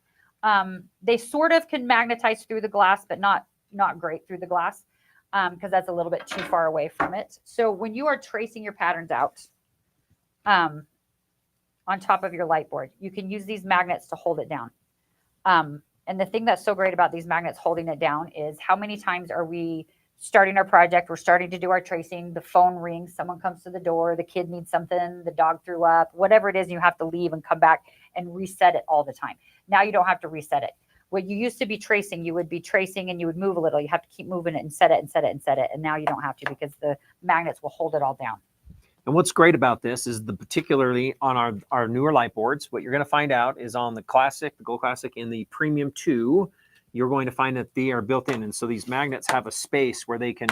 They sort of can magnetize through the glass, but not great through the glass, because that's a little bit too far away from it. So when you are tracing your patterns out on top of your light board, you can use these magnets to hold it down. And the thing that's so great about these magnets holding it down is how many times are we starting our project, we're starting to do our tracing, the phone rings, someone comes to the door, the kid needs something, the dog threw up, whatever it is, you have to leave and come back and reset it all the time. Now you don't have to reset it. What you used to be tracing, you would be tracing and you would move a little. You have to keep moving it and set it and set it and set it. And now you don't have to, because the magnets will hold it all down. And what's great about this is particularly on our newer light boards, what you're going to find out is on the Classic, the Gold Classic, and the Premium 2, you're going to find that they are built in. And so these magnets have a space where they can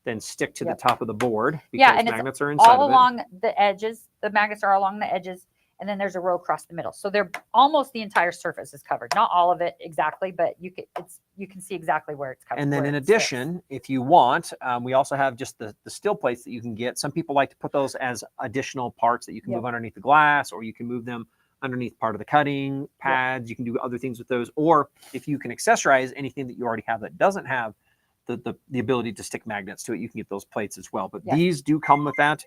then stick to the top of the board, because and magnets it's are inside all of it. along the edges. The magnets are along the edges, and then there's a row across the middle. So they're almost the entire surface is covered. Not all of it exactly, but you can see exactly where it's covered. And then in addition, if you want, we also have just the still plates that you can get. Some people like to put those as additional parts that you can move underneath the glass, or you can move them underneath part of the cutting pads. You can do other things with those. Or if you can accessorize anything that you already have that doesn't have the ability to stick magnets to it, you can get those plates as well. But these do come with that.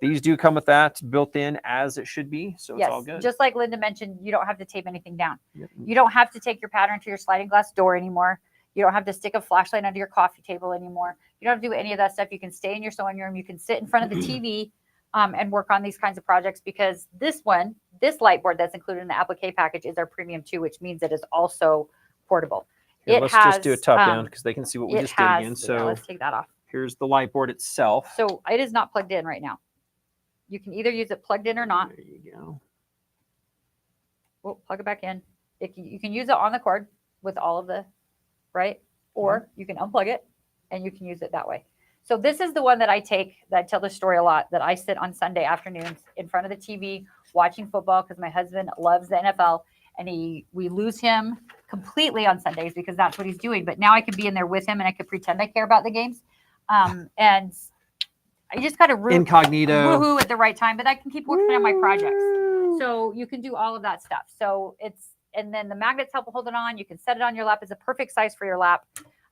These do come with that built in, as it should be. So it's all good. Just like Linda mentioned, you don't have to tape anything down. You don't have to take your pattern to your sliding glass door anymore. You don't have to stick a flashlight under your coffee table anymore. You don't have to do any of that stuff. You can stay in your sewing room. You can sit in front of the TV and work on these kinds of projects, because this light board that's included in the applique package is our Premium 2, which means it is also portable. Here, let's just do a top down because they can see what we just did again. So let's take that off. Here's the light board itself. So it is not plugged in right now. You can either use it plugged in or not. There you go. We'll plug it back in. You can use it on the cord with all of the, right? Or you can unplug it and you can use it that way. So this is the one that I tell the story a lot, that I sit on Sunday afternoons in front of the TV watching football, because my husband loves the NFL, and we lose him completely on Sundays because that's what he's doing. But now I can be in there with him and I could pretend I care about the games. And I just got to incognito woohoo at the right time, but I can keep working on my projects. So you can do all of that stuff. So and then the magnets help hold it on. You can set it on your lap. It's a perfect size for your lap.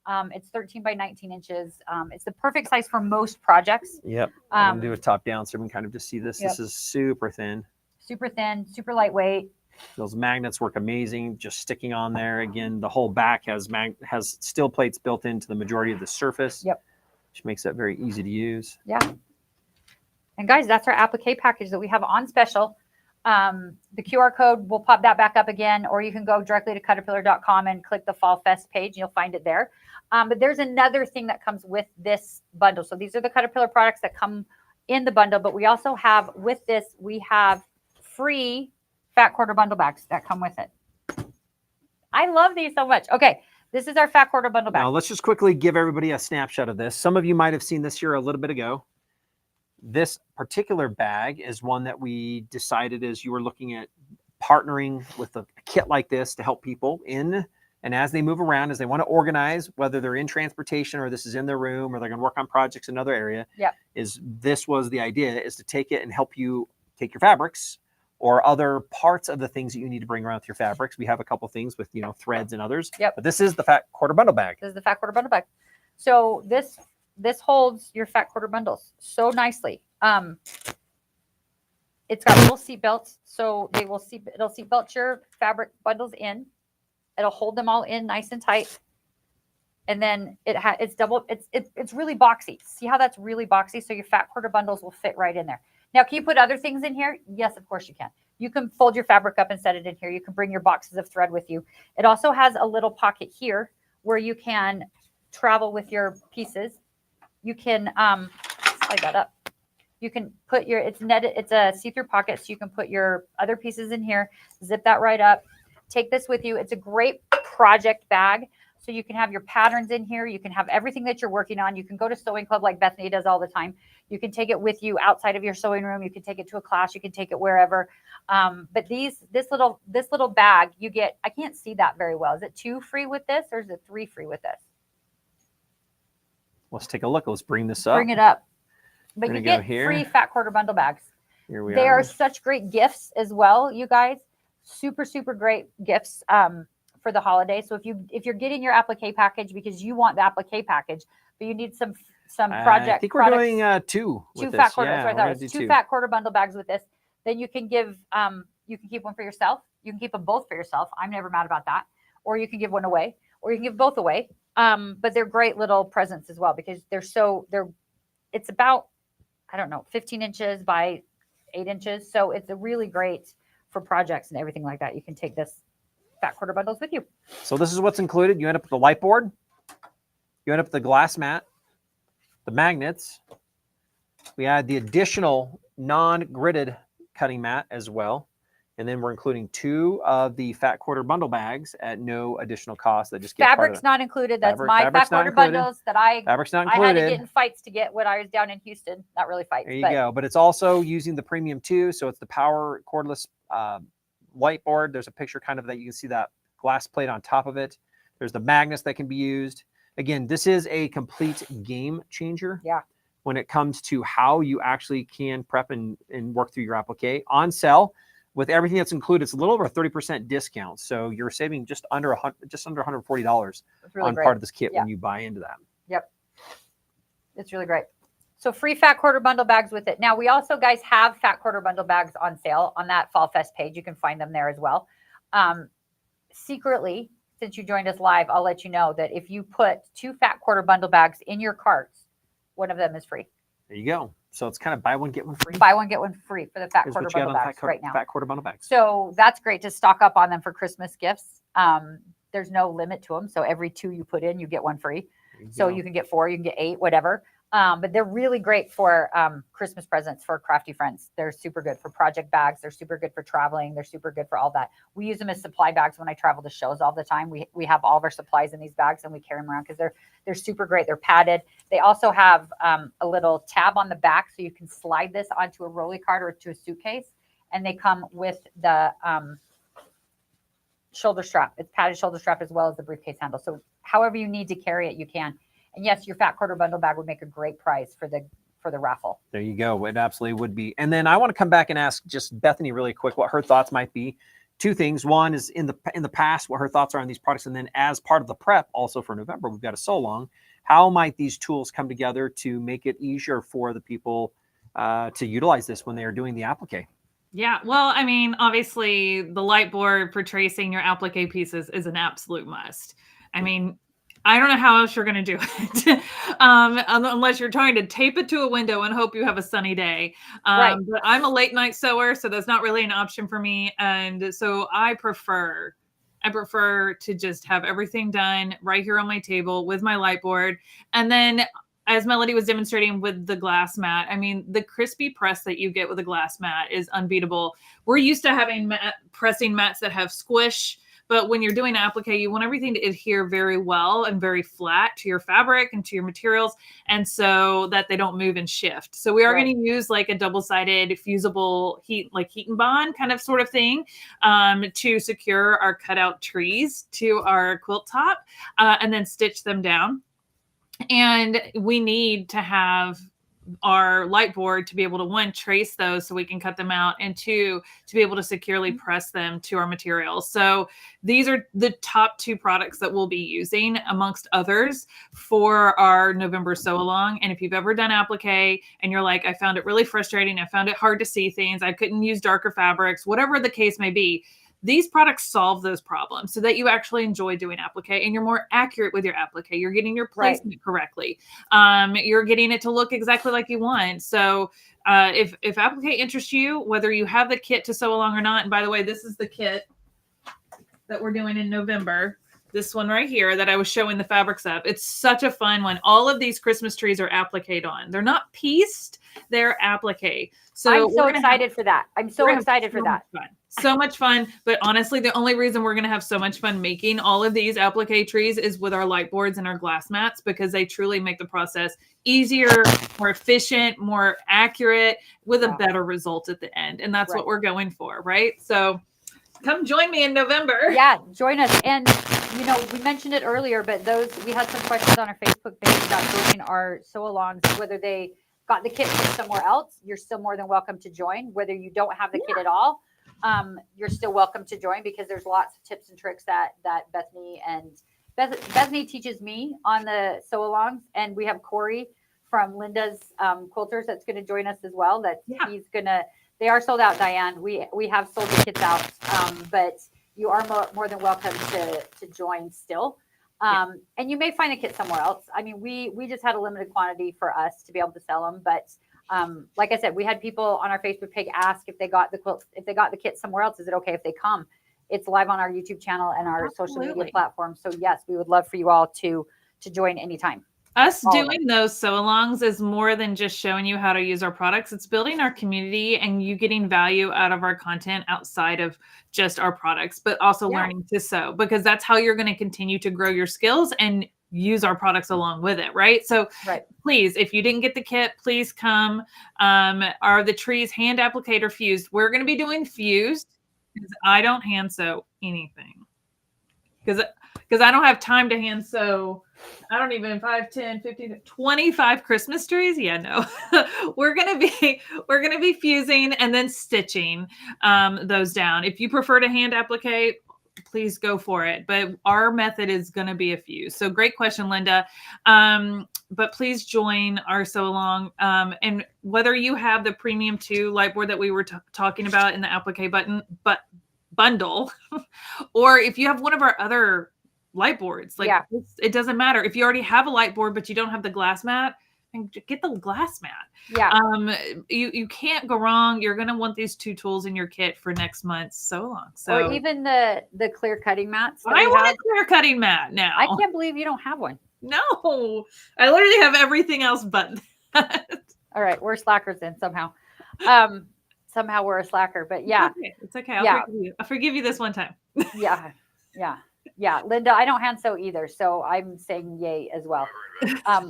It's 13 by 19 inches. It's the perfect size for most projects. Yep. I'm going to do a top down so we can kind of just see this. Yep. This is super thin. Super thin, super lightweight. Those magnets work amazing, just sticking on there. Again, the whole back has steel plates built into the majority of the surface. Yep. Which makes that very easy to use. Yeah. And guys, that's our applique package that we have on special. The QR code, we'll pop that back up again, or you can go directly to caterpillar.com and click the Fall Fest page and you'll find it there. But there's another thing that comes with this bundle. So these are the Caterpillar products that come in the bundle, but we also have with this, we have free fat quarter bundle bags that come with it. I love these so much. Okay. This is our fat quarter bundle bag. Now let's just quickly give everybody a snapshot of this. Some of you might have seen this here a little bit ago. This particular bag is one that we decided as you were looking at partnering with a kit like this to help people in and as they move around, as they want to organize, whether they're in transportation or this is in their room or they're going to work on projects in another area. Yep. This was the idea, is to take it and help you take your fabrics or other parts of the things that you need to bring around with your fabrics. We have a couple things with, threads and others. Yep. But this is the fat quarter bundle bag. This is the fat quarter bundle bag. So this holds your fat quarter bundles so nicely. It's got little seat belts, so it'll seat belt your fabric bundles in. It'll hold them all in nice and tight. And then it's really boxy. See how that's really boxy? So your fat quarter bundles will fit right in there. Now, can you put other things in here? Yes, of course you can. You can fold your fabric up and set it in here. You can bring your boxes of thread with you. It also has a little pocket here where you can travel with your pieces. You can slide that up. You can put it's a see-through pocket, so you can put your other pieces in here, zip that right up, take this with you. It's a great project bag. So you can have your patterns in here. You can have everything that you're working on. You can go to sewing club like Bethany does all the time. You can take it with you outside of your sewing room. You can take it to a class. You can take it wherever. But this little bag you get, I can't see that very well. Is it 2 free with this or is it 3 free with this? Let's take a look. Let's bring this up. Bring it up. But you get here. free fat quarter bundle bags. Here we They are. are such great gifts as well, you guys. Super, super great gifts for the holiday. So if you're getting your applique package because you want the applique package, but you need some project. I think we're doing two. Two with fat this. quarter. Yeah, Sorry, we're that gonna was do two fat quarter bundle bags with this. Then you can give you can keep one for yourself. You can keep them both for yourself. I'm never mad about that. Or you can give one away, or you can give both away. But they're great little presents as well because it's about, I don't know, 15 inches by 8 inches. So it's a really great for projects and everything like that. You can take this fat quarter bundles with you. So this is what's included. You end up with the light board. You end up with the glass mat, the magnets. We add the additional non-gridded cutting mat as well. And then we're including 2 of the fat quarter bundle bags at no additional cost. That just get Fabric's not included. That's my Fabric's fat quarter not included. bundles that I Fabric's not had included. to get in fights to get when I was down in Houston. Not really fights. There you go. But it's also using the premium too. So it's the power cordless light board. There's a picture kind of that you can see that glass plate on top of it. There's the magnets that can be used. Again, this is a complete game changer. Yeah. When it comes to how you actually can prep and work through your applique. On sale with everything that's included, it's a little over a 30% discount. So you're saving just under $140 really on great. part of this kit Yeah. when you buy into that. Yep. It's really great. So free fat quarter bundle bags with it. Now we also, guys, have fat quarter bundle bags on sale on that Fall Fest page. You can find them there as well. Secretly, since you joined us live, I'll let you know that if you put 2 fat quarter bundle bags in your carts, one of them is free. There you go. So it's kind of buy one, get one free. Buy one, get one free for the fat Here's quarter what you got bundle on bags fat right now. Fat quarter bundle bags. So that's great to stock up on them for Christmas gifts. There's no limit to them. So every 2 you put in, you get one free. So you can get 4, you can get 8, whatever. But they're really great for Christmas presents for crafty friends. They're super good for project bags. They're super good for traveling. They're super good for all that. We use them as supply bags when I travel to shows all the time. We have all of our supplies in these bags and we carry them around because they're super great. They're padded. They also have a little tab on the back so you can slide this onto a rolly cart or to a suitcase. And they come with the shoulder strap. It's padded shoulder strap as well as the briefcase handle. So however you need to carry it, you can. And yes, your fat quarter bundle bag would make a great prize for the raffle. There you go. It absolutely would be. And then I want to come back and ask just Bethany really quick what her thoughts might be. two things. One is in the past, what her thoughts are on these products, and then as part of the prep, also for November, we've got a so long. How might these tools come together to make it easier for the people to utilize this when they are doing the applique? Yeah, well, I mean, obviously, the light board for tracing your applique pieces is an absolute must. I mean, I don't know how else you're going to do it, unless you're trying to tape it to a window and hope you have a sunny day. Right. But I'm a late night sewer, so that's not really an option for me. And so I prefer to just have everything done right here on my table with my light board. And then, as Melodee was demonstrating with the glass mat, I mean, the crispy press that you get with a glass mat is unbeatable. We're used to having pressing mats that have squish, but when you're doing applique, you want everything to adhere very well and very flat to your fabric and to your materials, and so that they don't move and shift. So we are Right. going to use like a double-sided fusible heat and bond kind of sort of thing to secure our cutout trees to our quilt top, and then stitch them down. And we need to have our light board to be able to, one, trace those so we can cut them out, and two, to be able to securely press them to our materials. So these are the top two products that we'll be using, amongst others, for our November sew along. And if you've ever done applique and you're like, I found it really frustrating, I found it hard to see things, I couldn't use darker fabrics, whatever the case may be, these products solve those problems so that you actually enjoy doing applique and you're more accurate with your applique. You're getting your placement correctly. You're getting it to look exactly like you want. So if applique interests you, whether you have the kit to sew along or not, and by the way, this is the kit that we're doing in November. This one right here that I was showing the fabrics of. It's such a fun one. All of these Christmas trees are appliqued on. They're not pieced, they're applique. So I'm so excited for that. I'm so excited for that. So much fun. But honestly, the only reason we're going to have so much fun making all of these applique trees is with our light boards and our glass mats, because they truly make the process easier, more efficient, more accurate, with a better result at the end. And that's what we're going for, right? So come join me in November. Yeah, join us. And, you know, we mentioned it earlier, but we had some questions on our Facebook page about joining our sew-alongs, whether they got the kit from somewhere else. You're still more than welcome to join. Whether you don't have the kit at all, you're still welcome to join, because there's lots of tips and tricks that Bethany teaches me on the sew-alongs. And we have Corey from Linda's Quilters that's going to join us as well. They are sold out, Diane. We have sold the kits out, but you are more than welcome to join still. And you may find a kit somewhere else. I mean, we just had a limited quantity for us to be able to sell them. But like I said, we had people on our Facebook page ask if they got the kit somewhere else. Is it okay if they come? It's live on our YouTube channel and our social media platforms. So yes, we would love for you all to join anytime. Us doing those sew-alongs is more than just showing you how to use our products. It's building our community and you getting value out of our content outside of just our products, but also learning to sew, because that's how you're going to continue to grow your skills and use our products along with it, right? So please, if you didn't get the kit, please come. Are the trees hand appliqued or fused? We're going to be doing fused, because I don't hand sew anything. Because I don't have time to hand sew. I don't even 5, 10, 15, 25 Christmas trees. Yeah, no. we're gonna be fusing and then stitching those down. If you prefer to hand applique, please go for it. But our method is gonna be a fuse. So great question, Linda. But please join our sew along. And whether you have the Premium 2 light board that we were talking about in the applique bundle, or if you have one of our other light boards, it doesn't matter. If you already have a light board but you don't have the glass mat, get the glass mat. You can't go wrong. You're going to want these two tools in your kit for next month's sew along. So, or even the clear cutting mats. I want a clear cutting mat now. I can't believe you don't have one. No, I literally have everything else but that. All right, we're slackers then somehow. Somehow we're a slacker, but it's okay. I'll forgive you this one time. Yeah, Linda, I don't hand sew either, so I'm saying yay as well.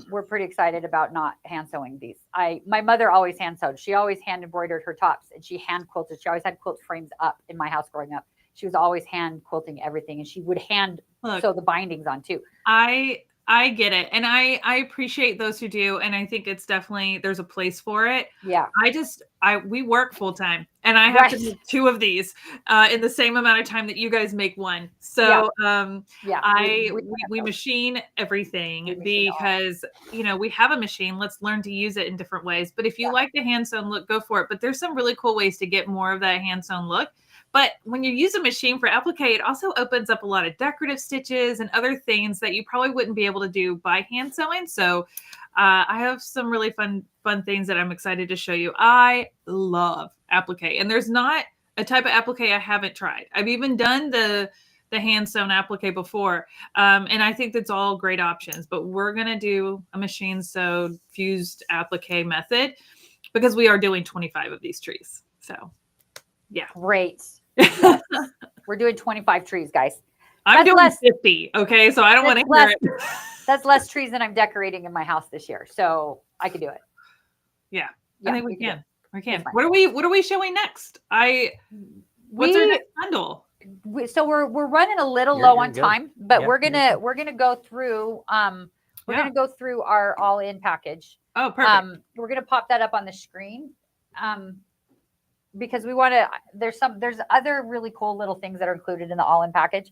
We're pretty excited about not hand sewing these. My mother always hand sewed. She always hand embroidered her tops, and she hand quilted. She always had quilt frames up in my house growing up. She was always hand quilting everything, and she would hand sew the bindings on too. I get it. And I appreciate those who do. And I think it's definitely, there's a place for it. Yeah. we work full time, and I have to Right. make 2 of these in the same amount of time that you guys make one. So Yeah. we machine everything We machine it all. because we have a machine. Let's learn to use it in different ways. But if you Yeah. like the hand sewn look, go for it. But there's some really cool ways to get more of that hand sewn look. But when you use a machine for applique, it also opens up a lot of decorative stitches and other things that you probably wouldn't be able to do by hand sewing. So I have some really fun things that I'm excited to show you. I love applique, and there's not a type of applique I haven't tried. I've even done the hand sewn applique before, and I think that's all great options. But we're gonna do a machine sewed fused applique method because we are doing 25 of these trees. So yeah, Great. Yes. We're doing 25 trees, guys. I'm That's doing less- 50. Okay, so I don't want to That's hear it. That's less trees than I'm decorating in my house this year, so I can do it. Yeah, Yeah, I think we can do can. We can. It's fine. What are we showing next? What's our next bundle? So we're running a little You're- low you're on good. time, but Yeah, we're you're gonna good. we're gonna go through we're Yeah. gonna go through our all-in package. Oh, perfect. We're gonna pop that up on the screen. Because we want to, there's other really cool little things that are included in the all-in package.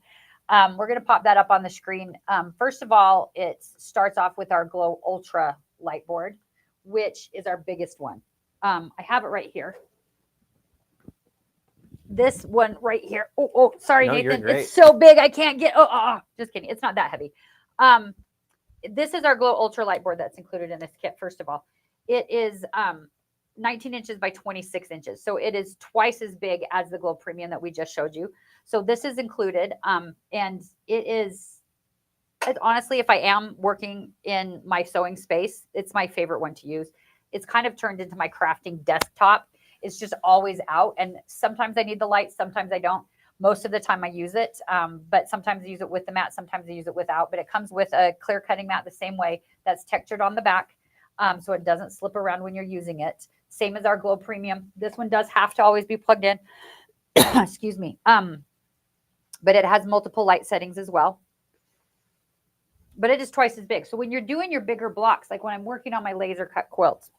We're going to pop that up on the screen. First of all, it starts off with our Glow Ultra light board, which is our biggest one. I have it right here. This one right here. Oh, sorry, No, you're Nathan. great. It's so big. I can't get, just kidding. It's not that heavy. This is our Glow Ultra light board that's included in this kit. First of all, it is 19 inches by 26 inches. So it is twice as big as the Glow Premium that we just showed you. So this is included. And honestly, if I am working in my sewing space, it's my favorite one to use. It's kind of turned into my crafting desktop. It's just always out. And sometimes I need the light, sometimes I don't. Most of the time I use it, but sometimes I use it with the mat, sometimes I use it without. But it comes with a clear cutting mat the same way, that's textured on the back, so it doesn't slip around when you're using it. Same as our Glow Premium. This one does have to always be plugged in. Excuse me. But it has multiple light settings as well. But it is twice as big. So when you're doing your bigger blocks, like when I'm working on my laser cut quilts,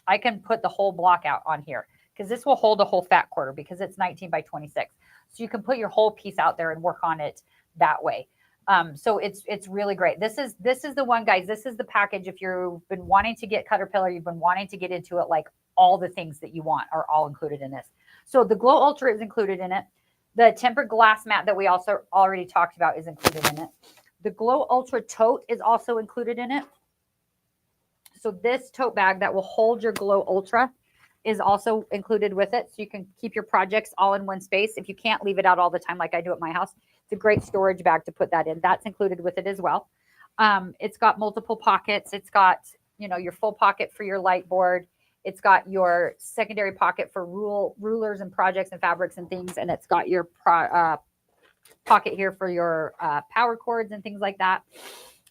I can put the whole block out on here because this will hold a whole fat quarter because it's 19 by 26. So you can put your whole piece out there and work on it that way. So it's really great. This is the one, guys. This is the package. If you've been wanting to get Caterpillar, you've been wanting to get into it, like all the things that you want are all included in this. So the Glow Ultra is included in it. The tempered glass mat that we also already talked about is included in it. The Glow Ultra tote is also included in it. So this tote bag that will hold your Glow Ultra is also included with it. So you can keep your projects all in one space. If you can't leave it out all the time like I do at my house, it's a great storage bag to put that in. That's included with it as well. It's got multiple pockets. It's got, your full pocket for your light board. It's got your secondary pocket for rulers and projects and fabrics and things. And it's got your pocket here for your power cords and things like that.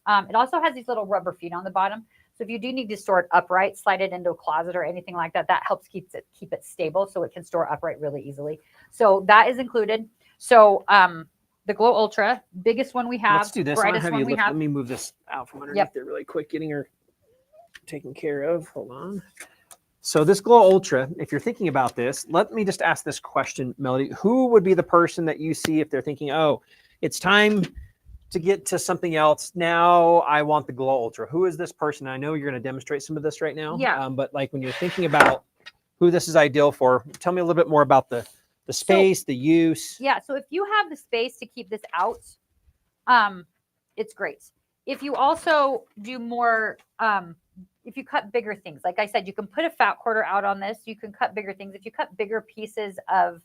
It also has these little rubber feet on the bottom. So if you do need to store it upright, slide it into a closet or anything like that, that helps keep it stable so it can store upright really easily. So that is included. So the Glow Ultra, biggest one we have. Let's do this. I brightest have one you we look. have. Let me move this out from underneath there really quick, getting her taken care of. Hold on. So this Glow Ultra, if you're thinking about this, let me just ask this question, Melodee. Who would be the person that you see if they're thinking, oh, it's time to get to something else. Now I want the Glow Ultra. Who is this person? I know you're going to demonstrate some of this right now. Yeah. But like when you're thinking about who this is ideal for, tell me a little bit more about the space, the use. Yeah. So if you have the space to keep this out, it's great. If you also do more, if you cut bigger things, like I said, you can put a fat quarter out on this. You can cut bigger things. If you cut bigger pieces of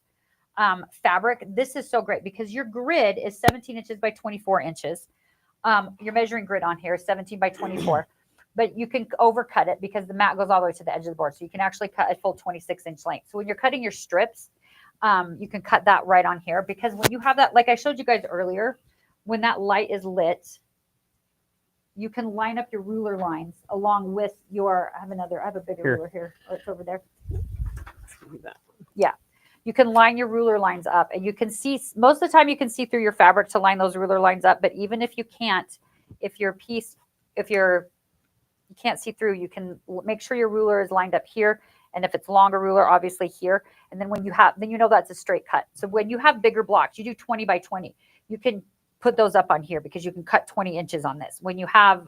fabric, this is so great because your grid is 17 inches by 24 inches. Your measuring grid on here is 17 by 24, but you can overcut it because the mat goes all the way to the edge of the board. So you can actually cut a full 26-inch length. So when you're cutting your strips, you can cut that right on here because when you have that, like I showed you guys earlier, when that light is lit, you can line up your ruler lines along with your, I have a bigger ruler here. Oh, it's over there. Yeah. You can line your ruler lines up and you can see, most of the time you can see through your fabric to line those ruler lines up. But even if you can't, if you can't see through, you can make sure your ruler is lined up here And if it's longer ruler, obviously here. And then when you have, then you know that's a straight cut. So when you have bigger blocks, you do 20 by 20, you can put those up on here because you can cut 20 inches on this. When you have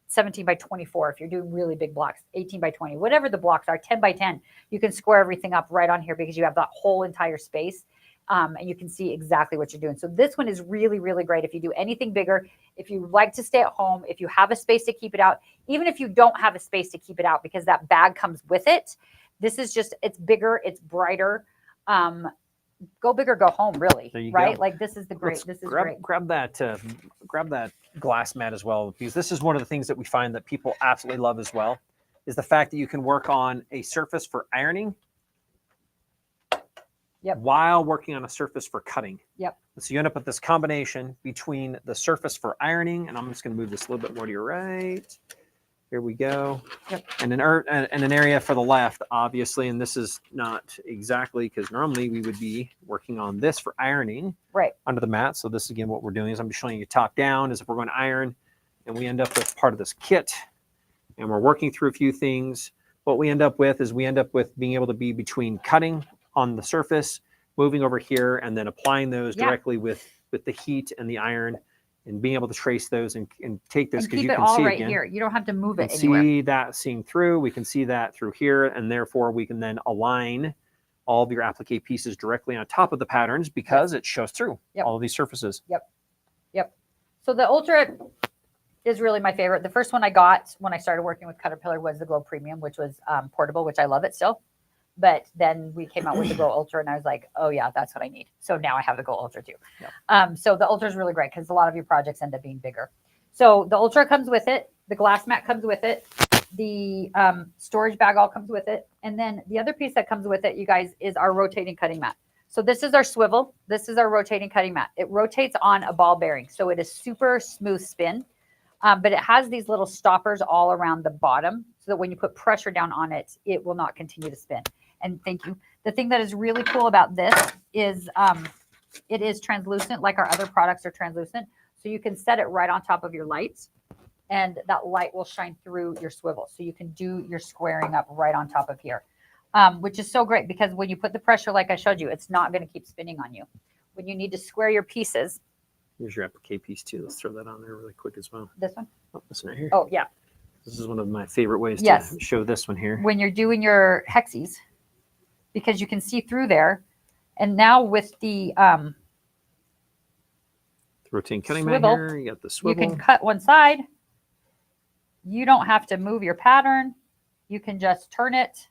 17 by 24, if you're doing really big blocks, 18 by 20, whatever the blocks are, 10 by 10, you can square everything up right on here because you have that whole entire space. And you can see exactly what you're doing. So this one is really, really great if you do anything bigger, if you like to stay at home, if you have a space to keep it out, even if you don't have a space to keep it out because that bag comes with it. This is just, it's bigger, it's brighter. Go big or go home, really, right? Go. Like this is the great, Let's this is grab, great. Grab that glass mat as well, because this is one of the things that we find that people absolutely love as well, is the fact that you can work on a surface for ironing. Yep. While working on a surface for cutting. Yep. So you end up with this combination between the surface for ironing, and I'm just going to move this a little bit more to your right. Here we go. Yep. And an area for the left, obviously, and this is not exactly, because normally we would be working on this for ironing under the mat. So this, again, what we're doing is I'm just showing you top down as if we're going to iron, and we end up with part of this kit, and we're working through a few things. What we end up with is we end up with being able to be between cutting on the surface, moving over here, and then applying those directly with the heat and the iron, and being able to trace those and take this, because you can see right again, here. You don't have to move it see anywhere. that seeing through. We can see that through here, and therefore we can then align all of your applique pieces directly on top of the patterns because it shows through all of these surfaces. Yep. So the Ultra is really my favorite. The first one I got when I started working with Caterpillar was the Glow Premium, which was portable, which I love it still. But then we came out with the Go Ultra, and I was like, oh yeah, that's what I need. So now I have the Go Ultra too. Yep. So the Ultra is really great because a lot of your projects end up being bigger. So the Ultra comes with it. The glass mat comes with it. The storage bag all comes with it. And then the other piece that comes with it, you guys, is our rotating cutting mat. So this is our swivel. This is our rotating cutting mat. It rotates on a ball bearing. So it is super smooth spin. But it has these little stoppers all around the bottom so that when you put pressure down on it, it will not continue to spin. And thank you. The thing that is really cool about this is it is translucent, like our other products are translucent. So you can set it right on top of your lights, and that light will shine through your swivel. So you can do your squaring up right on top of here, which is so great because when you put the pressure, like I showed you, it's not going to keep spinning on you. When you need to square your pieces. Here's your applique piece too. Let's throw that on there really quick as well. This one? Oh, this one right here. Oh, yeah. This is one of my favorite ways to show this one here. When you're doing your hexies, because you can see through there. And now with the rotating cutting mat here, you got the swivel. You can cut one side. You don't have to move your pattern. You can just turn it.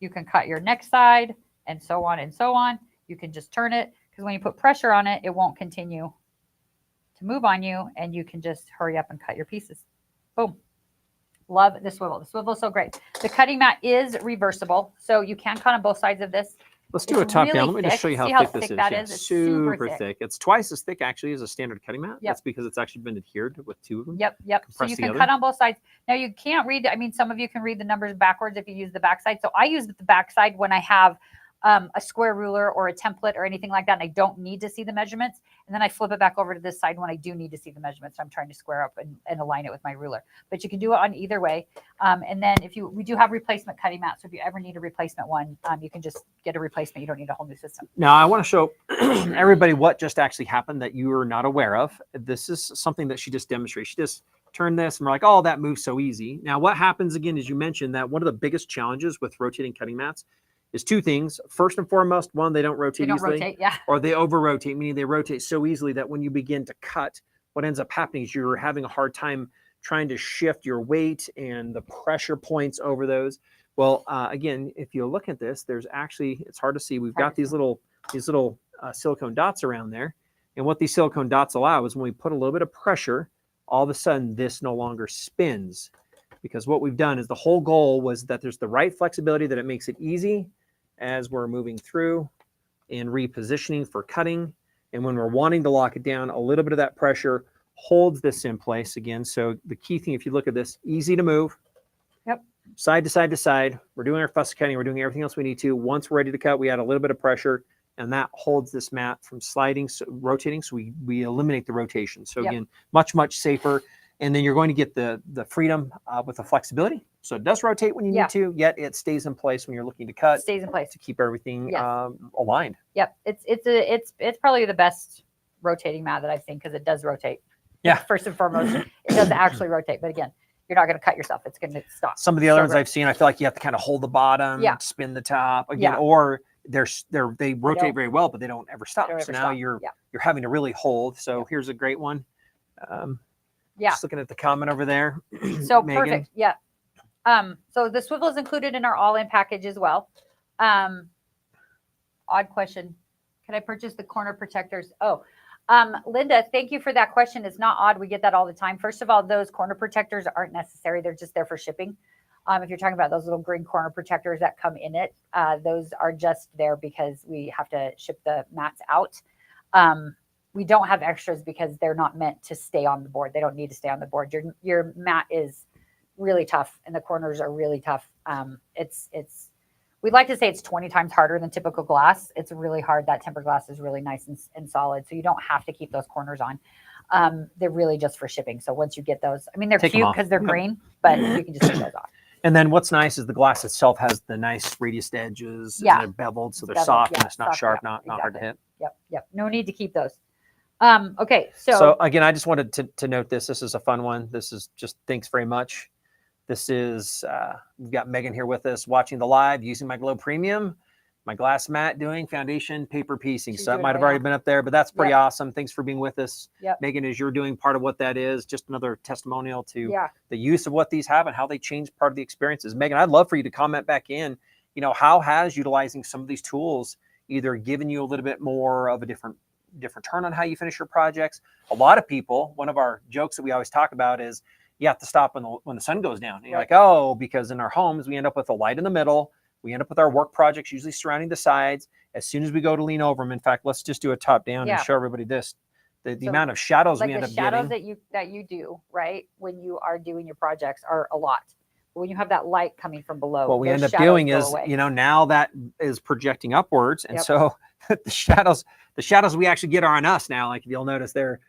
You can cut your next side and so on and so on. You can just turn it because when you put pressure on it, it won't continue to move on you, and you can just hurry up and cut your pieces. Boom. Love the swivel. The swivel is so great. The cutting mat is reversible, so you can cut on both sides of this. Let's do a top down. Let me just show you how thick this is. That is. It's super thick. It's twice as thick actually as a standard cutting mat. That's because it's actually been adhered with two of them. Yep. So you can cut on both sides. Now you can't read. I mean, some of you can read the numbers backwards if you use the backside. So I use the backside when I have a square ruler or a template or anything like that, and I don't need to see the measurements. And then I flip it back over to this side when I do need to see the measurements. So I'm trying to square up and align it with my ruler. But you can do it on either way. And then we do have replacement cutting mats. So if you ever need a replacement one, you can just get a replacement. You don't need a whole new system. Now I want to show everybody what just actually happened that you are not aware of. This is something that she just demonstrated. She just turned this and we're like, oh, that moves so easy. Now what happens again, as you mentioned, that one of the biggest challenges with rotating cutting mats is two things. First and foremost, one, they don't rotate easily. Or they over-rotate, meaning they rotate so easily that when you begin to cut, what ends up happening is you're having a hard time trying to shift your weight and the pressure points over those. Well, again, if you look at this, there's actually, it's hard to see. We've got these little silicone dots around there. And what these silicone dots allow is when we put a little bit of pressure, all of a sudden this no longer spins. Because what we've done is the whole goal was that there's the right flexibility, that it makes it easy as we're moving through and repositioning for cutting. And when we're wanting to lock it down, a little bit of that pressure holds this in place again. So the key thing, if you look at this, easy to move. Yep. Side to side to side. We're doing our fuss cutting. We're doing everything else we need to. Once we're ready to cut, we add a little bit of pressure, and that holds this mat from sliding, rotating. So we eliminate the rotation. So again, much, much safer. And then you're going to get the freedom with the flexibility So it does rotate when you Yeah. need to, yet it stays in place when you're looking to cut Stays in place. to keep everything Yes. aligned. Yep. It's probably the best rotating mat that I've seen because it does rotate. Yeah. First and foremost, it does actually rotate. But again, you're not going to cut yourself. It's going to stop. Some of the other So ones great. I've seen, I feel like you have to kind of hold the bottom, Yeah. spin the top again, Yeah. or they rotate don't- very well, but they don't ever stop. don't So ever now stop. you're Yeah. having to really hold. So Yeah. here's a great one. Yeah. Just looking at the comment over there. So Megan. perfect. Yeah. So the swivel is included in our all-in package as well. Odd question. Can I purchase the corner protectors? Oh, Linda, thank you for that question. It's not odd. We get that all the time. First of all, those corner protectors aren't necessary. They're just there for shipping. If you're talking about those little green corner protectors that come in it, those are just there because we have to ship the mats out. We don't have extras because they're not meant to stay on the board. They don't need to stay on the board. Your mat is really tough and the corners are really tough. We'd like to say it's 20 times harder than typical glass. It's really hard. That tempered glass is really nice and solid. So you don't have to keep those corners on. They're really just for shipping. So once you get those, I mean, they're Take 'em cute off. because they're green, but you can just take those off. And then what's nice is the glass itself has the nice radiused edges. Yeah. And they're beveled, so they're Beveled, soft yeah, and it's not soft, sharp, yeah, not hard to exactly. hit. Yep. No need to keep those. Okay. So again, I just wanted to note this. This is a fun one. This is just thanks very much. This is we've got Megan here with us watching the live using my Glow Premium, my glass mat doing foundation paper piecing. She's So that doing might it have right already now. been up there, but that's pretty Yep. awesome. Thanks for being with us. Yep. Megan, as you're doing part of what that is, just another testimonial to yeah. the use of what these have and how they change part of the experiences. Megan, I'd love for you to comment back in, how has utilizing some of these tools either given you a little bit more of a different turn on how you finish your projects? A lot of people, one of our jokes that we always talk about is you have to stop when the sun goes down. And you're Right. like, oh, because in our homes, we end up with a light in the middle. We end up with our work projects usually surrounding the sides. As soon as we go to lean over them, in fact, let's just do a top down Yeah. and show everybody this. The So, amount of shadows Like we end the up shadows getting. that you do, right? When you are doing your projects are a lot. But when you have that light coming from below, What we those end up shadows doing go is, away. now that is projecting upwards. And Yep. so the shadows we actually get are on us now. Like if you'll notice they're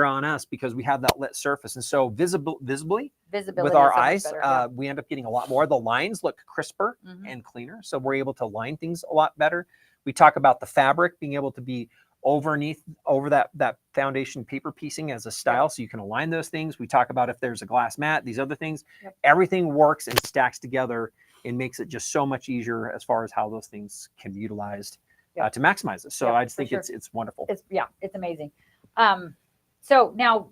on us because we have that lit surface. And so visibly visibility with our is so much eyes, better, yeah. we end up getting a lot more. The lines look crisper Mhm. and cleaner. So we're able to line things a lot better. We talk about the fabric being able to be over that foundation paper piecing as a style. Yep. So you can align those things. We talk about if there's a glass mat, these other things, Yep. everything works and stacks together and makes it just so much easier as far as how those things can be utilized Yep. to maximize it. So Yep, I just for think sure. it's wonderful. It's amazing. So now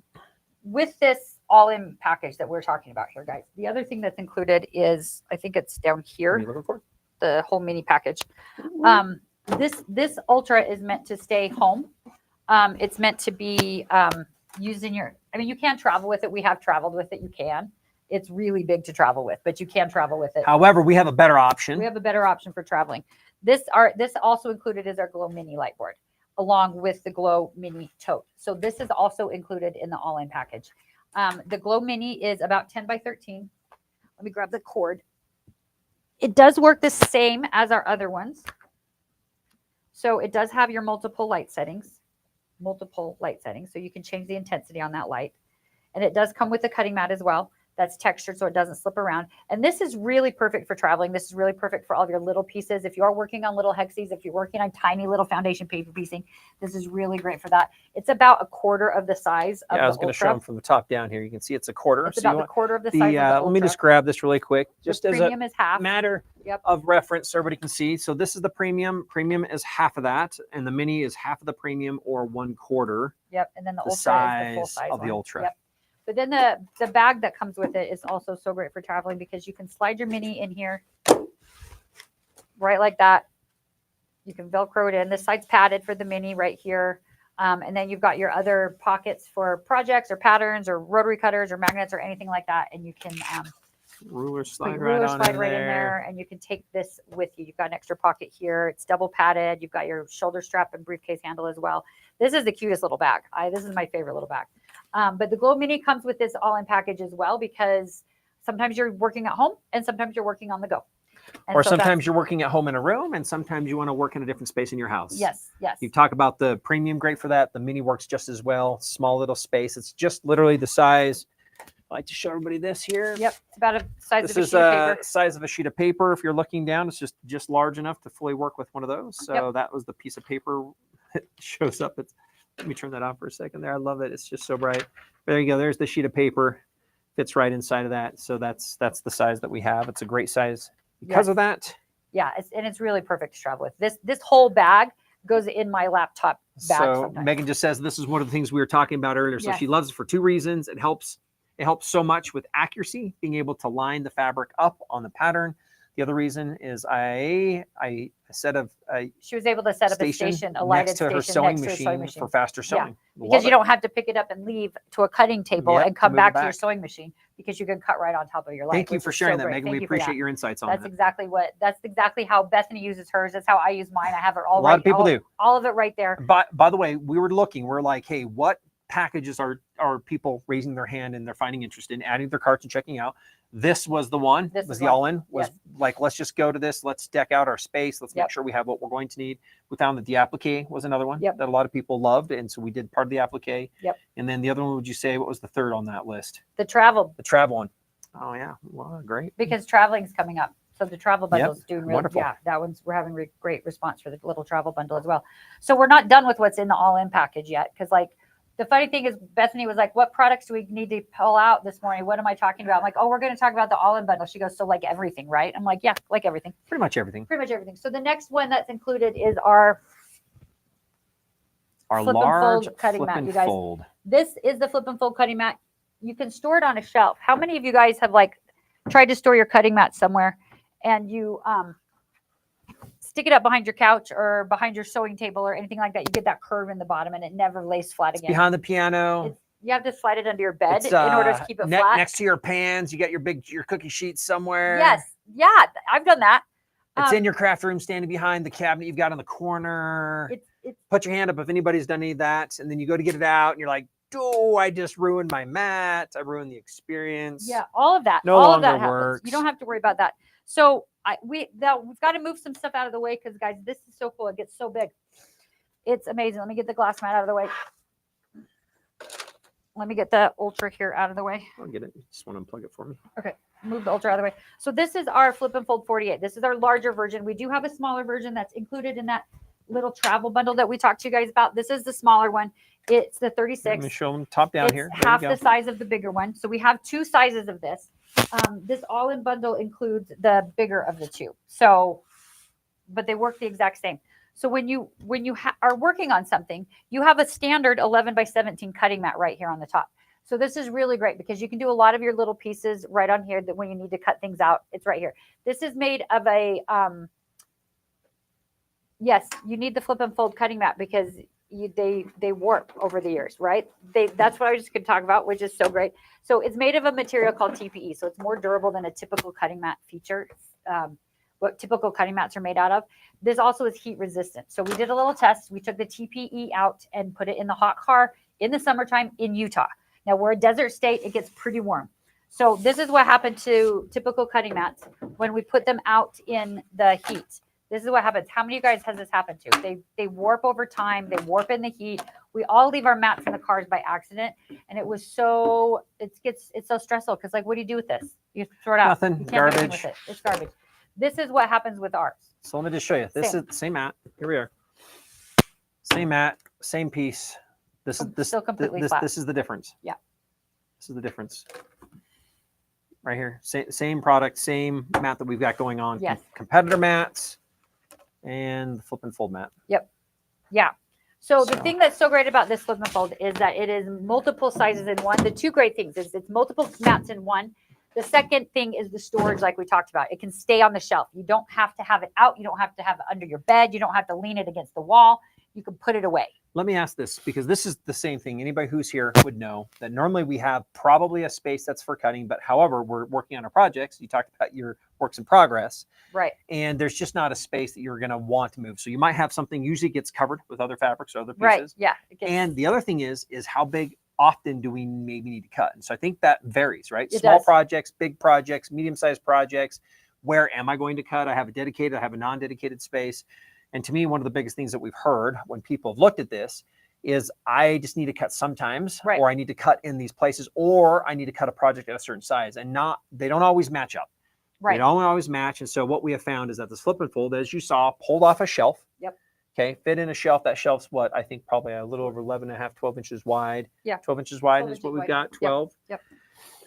with this all-in package that we're talking about here, guys, the other thing that's included is, I think it's down What are here, you looking for? the whole mini package. This Ultra is meant to stay home. It's meant to be used in you can travel with it. We have traveled with it. You can. It's really big to travel with, but you can travel with it. However, we have a better option. We have a better option for traveling. This also included is our Glow Mini light board, along with the Glow Mini tote. So this is also included in the all-in package. The Glow Mini is about 10 by 13. Let me grab the cord. It does work the same as our other ones. So it does have your multiple light settings. So you can change the intensity on that light. And it does come with a cutting mat as well. That's textured so it doesn't slip around. And this is really perfect for traveling. This is really perfect for all of your little pieces. If you are working on little hexies, if you're working on tiny little foundation paper piecing, this is really great for that. It's about a quarter of the size of I was the going to show Ultra. them from the top down here. You can see it's a quarter. It's So you about the want quarter of the size of the Ultra. let me just grab this really quick, just the as a premium is half. matter Yep. of reference so everybody can see. So this is the premium. Premium is half of that, and the mini is half of the premium or 1/4 Yep. And then the the Ultra is the full size size of the one. Ultra. Yep. But then the bag that comes with it is also so great for traveling because you can slide your mini in here right like that. You can Velcro it in. This side's padded for the mini right here. And then you've got your other pockets for projects or patterns or rotary cutters or magnets or anything like that. And you can Ruler put slide your right ruler on slide in right there. in there, and you can take this with you. You've got an extra pocket here. It's double padded. You've got your shoulder strap and briefcase handle as well. This is the cutest little bag. This is my favorite little bag. But the Glow Mini comes with this all-in package as well because sometimes you're working at home and sometimes you're working on the go. And Or so sometimes you're working at home in a room, and sometimes you want to work in a different space in your house. yes. You talk about the premium, great for that. The mini works just as well. Small little space. It's just literally the size I like to show everybody this here. Yep, it's about a size This of a is sheet of paper. size of a sheet of paper. If you're looking down, it's just large enough to fully work with one of those. So that was the piece of paper that shows up. Let me turn that on for a second there. I love it. It's just so bright. There you go. There's the sheet of paper. Fits right inside of that. So that's the size that we have. It's a great size because of that. Yeah, it's really perfect to travel with. This whole bag goes in my laptop bag. So sometimes. Megan just says this is one of the things we were talking about earlier. So she loves it for two reasons. It helps so much with accuracy, being able to line the fabric up on the pattern. The other reason is I set of she was able to set up a station, a lighted next to her station sewing machine for faster sewing. Because you don't have to pick it up and leave to a cutting table and come back to your sewing machine, because you can cut right on top of your light. Thank you for sharing that, Megan. We appreciate your insights on that. That's exactly how Bethany uses hers. That's how I use mine. I have it all a lot of people do. All of it right there. By the way, we're like, hey, what packages are people raising their hand and they're finding interest in adding their carts and checking out? This was the one. This was the all-in. Was like, let's just go to this. Let's deck out our space. Let's make sure we have what we're going to need. We found that the applique was another one that a lot of people loved, and so we did part of the applique. And then the other one, would you say, what was the third on that list? The travel. The travel one. Oh yeah, well, great. Because traveling's coming up, so the travel bundle's doing really wonderful. Yeah, that one's we're having great response for the little travel bundle as well. So we're not done with what's in the all-in package yet, because like. The funny thing is, Bethany was like, what products do we need to pull out this morning? What am I talking about? I'm like, oh, we're going to talk about the all-in bundle. She goes, so like everything, right? I'm like, yeah, like everything. Pretty much everything. Pretty much everything. So the next one that's included is our flip large and fold cutting flip mat, and you guys. fold. This is the flip and fold cutting mat. You can store it on a shelf. How many of you guys have like tried to store your cutting mat somewhere and you stick it up behind your couch or behind your sewing table or anything like that? You get that curve in the bottom and it never lays flat again. Behind the piano. You have to slide it under your bed in order to keep it flat. Next to your pans, you got your cookie sheets somewhere. Yes. Yeah, I've done that. It's in your craft room, standing behind the cabinet you've got in the corner. Put your hand up if anybody's done any of that. And then you go to get it out and you're like, oh, I just ruined my mat. I ruined the experience. Yeah, all of that. No all longer of that works. Happens. You don't have to worry about that. So we've got to move some stuff out of the way, because guys, this is so cool. It gets so big. It's amazing. Let me get the glass mat out of the way. Let me get the Ultra here out of the way. I'll get it. You just want to unplug it for me. Okay. Move the Ultra out of the way. So this is our Flip and Fold 48. This is our larger version. We do have a smaller version that's included in that little travel bundle that we talked to you guys about. This is the smaller one. It's the 36. Let me show them top down here. It's half the size of the bigger one. So we have two sizes of this. This all-in bundle includes the bigger of the two. So, but they work the exact same. So when you are working on something, you have a standard 11 by 17 cutting mat right here on the top. So this is really great because you can do a lot of your little pieces right on here, that when you need to cut things out, it's right here. This is made of a, yes, you need the flip and fold cutting mat because they warp over the years, right? That's what I was just going to talk about, which is so great. So it's made of a material called TPE. So it's more durable than a typical cutting mat feature. What typical cutting mats are made out of. This also is heat resistant. So we did a little test. We took the TPE out and put it in the hot car in the summertime in Utah. Now we're a desert state. It gets pretty warm. So this is what happened to typical cutting mats when we put them out in the heat. This is what happens. How many of you guys has this happened to? They warp over time. They warp in the heat. We all leave our mats in the cars by accident. And it was so, it's so stressful because like, what do you do with this? You throw it out. Nothing. You can't do anything Garbage. with it. It's garbage. This is what happens with ours. So let me just show you. This is the same mat. Here we are. Same mat, same piece. This is Still completely flat. This is the difference. Yeah. This is the difference. Right here. Same product, same mat that we've got going on. Yes. Competitor mats and the flip and fold mat. Yep. Yeah. So the thing that's so great about this flip and fold is that it is multiple sizes in one. The two great things is it's multiple mats in one. The second thing is the storage, like we talked about. It can stay on the shelf. You don't have to have it out. You don't have to have it under your bed. You don't have to lean it against the wall. You can put it away. Let me ask this, because this is the same thing. Anybody who's here would know that normally we have probably a space that's for cutting, but however, we're working on our projects. You talked about your works in progress. Right. And there's just not a space that you're going to want to move. So you might have something usually gets covered with other fabrics or other pieces. Right. Yeah. And the other thing is how big often do we maybe need to cut? And so I think that varies, right? It Small does. projects, big projects, medium-sized projects. Where am I going to cut? I have a dedicated, I have a non-dedicated space. And to me, one of the biggest things that we've heard when people have looked at this is I just need to cut sometimes, Right. or I need to cut in these places, or I need to cut a project at a certain size, and they don't always match up. Right. They don't always match. And so what we have found is that this flip and fold, as you saw, pulled off a shelf. Yep. Okay. Fit in a shelf. That shelf's what? I think probably a little over 11 and a half, 12 inches wide. Yeah. 12 inches wide 12 is inches what we've wide. got. 12. Yep.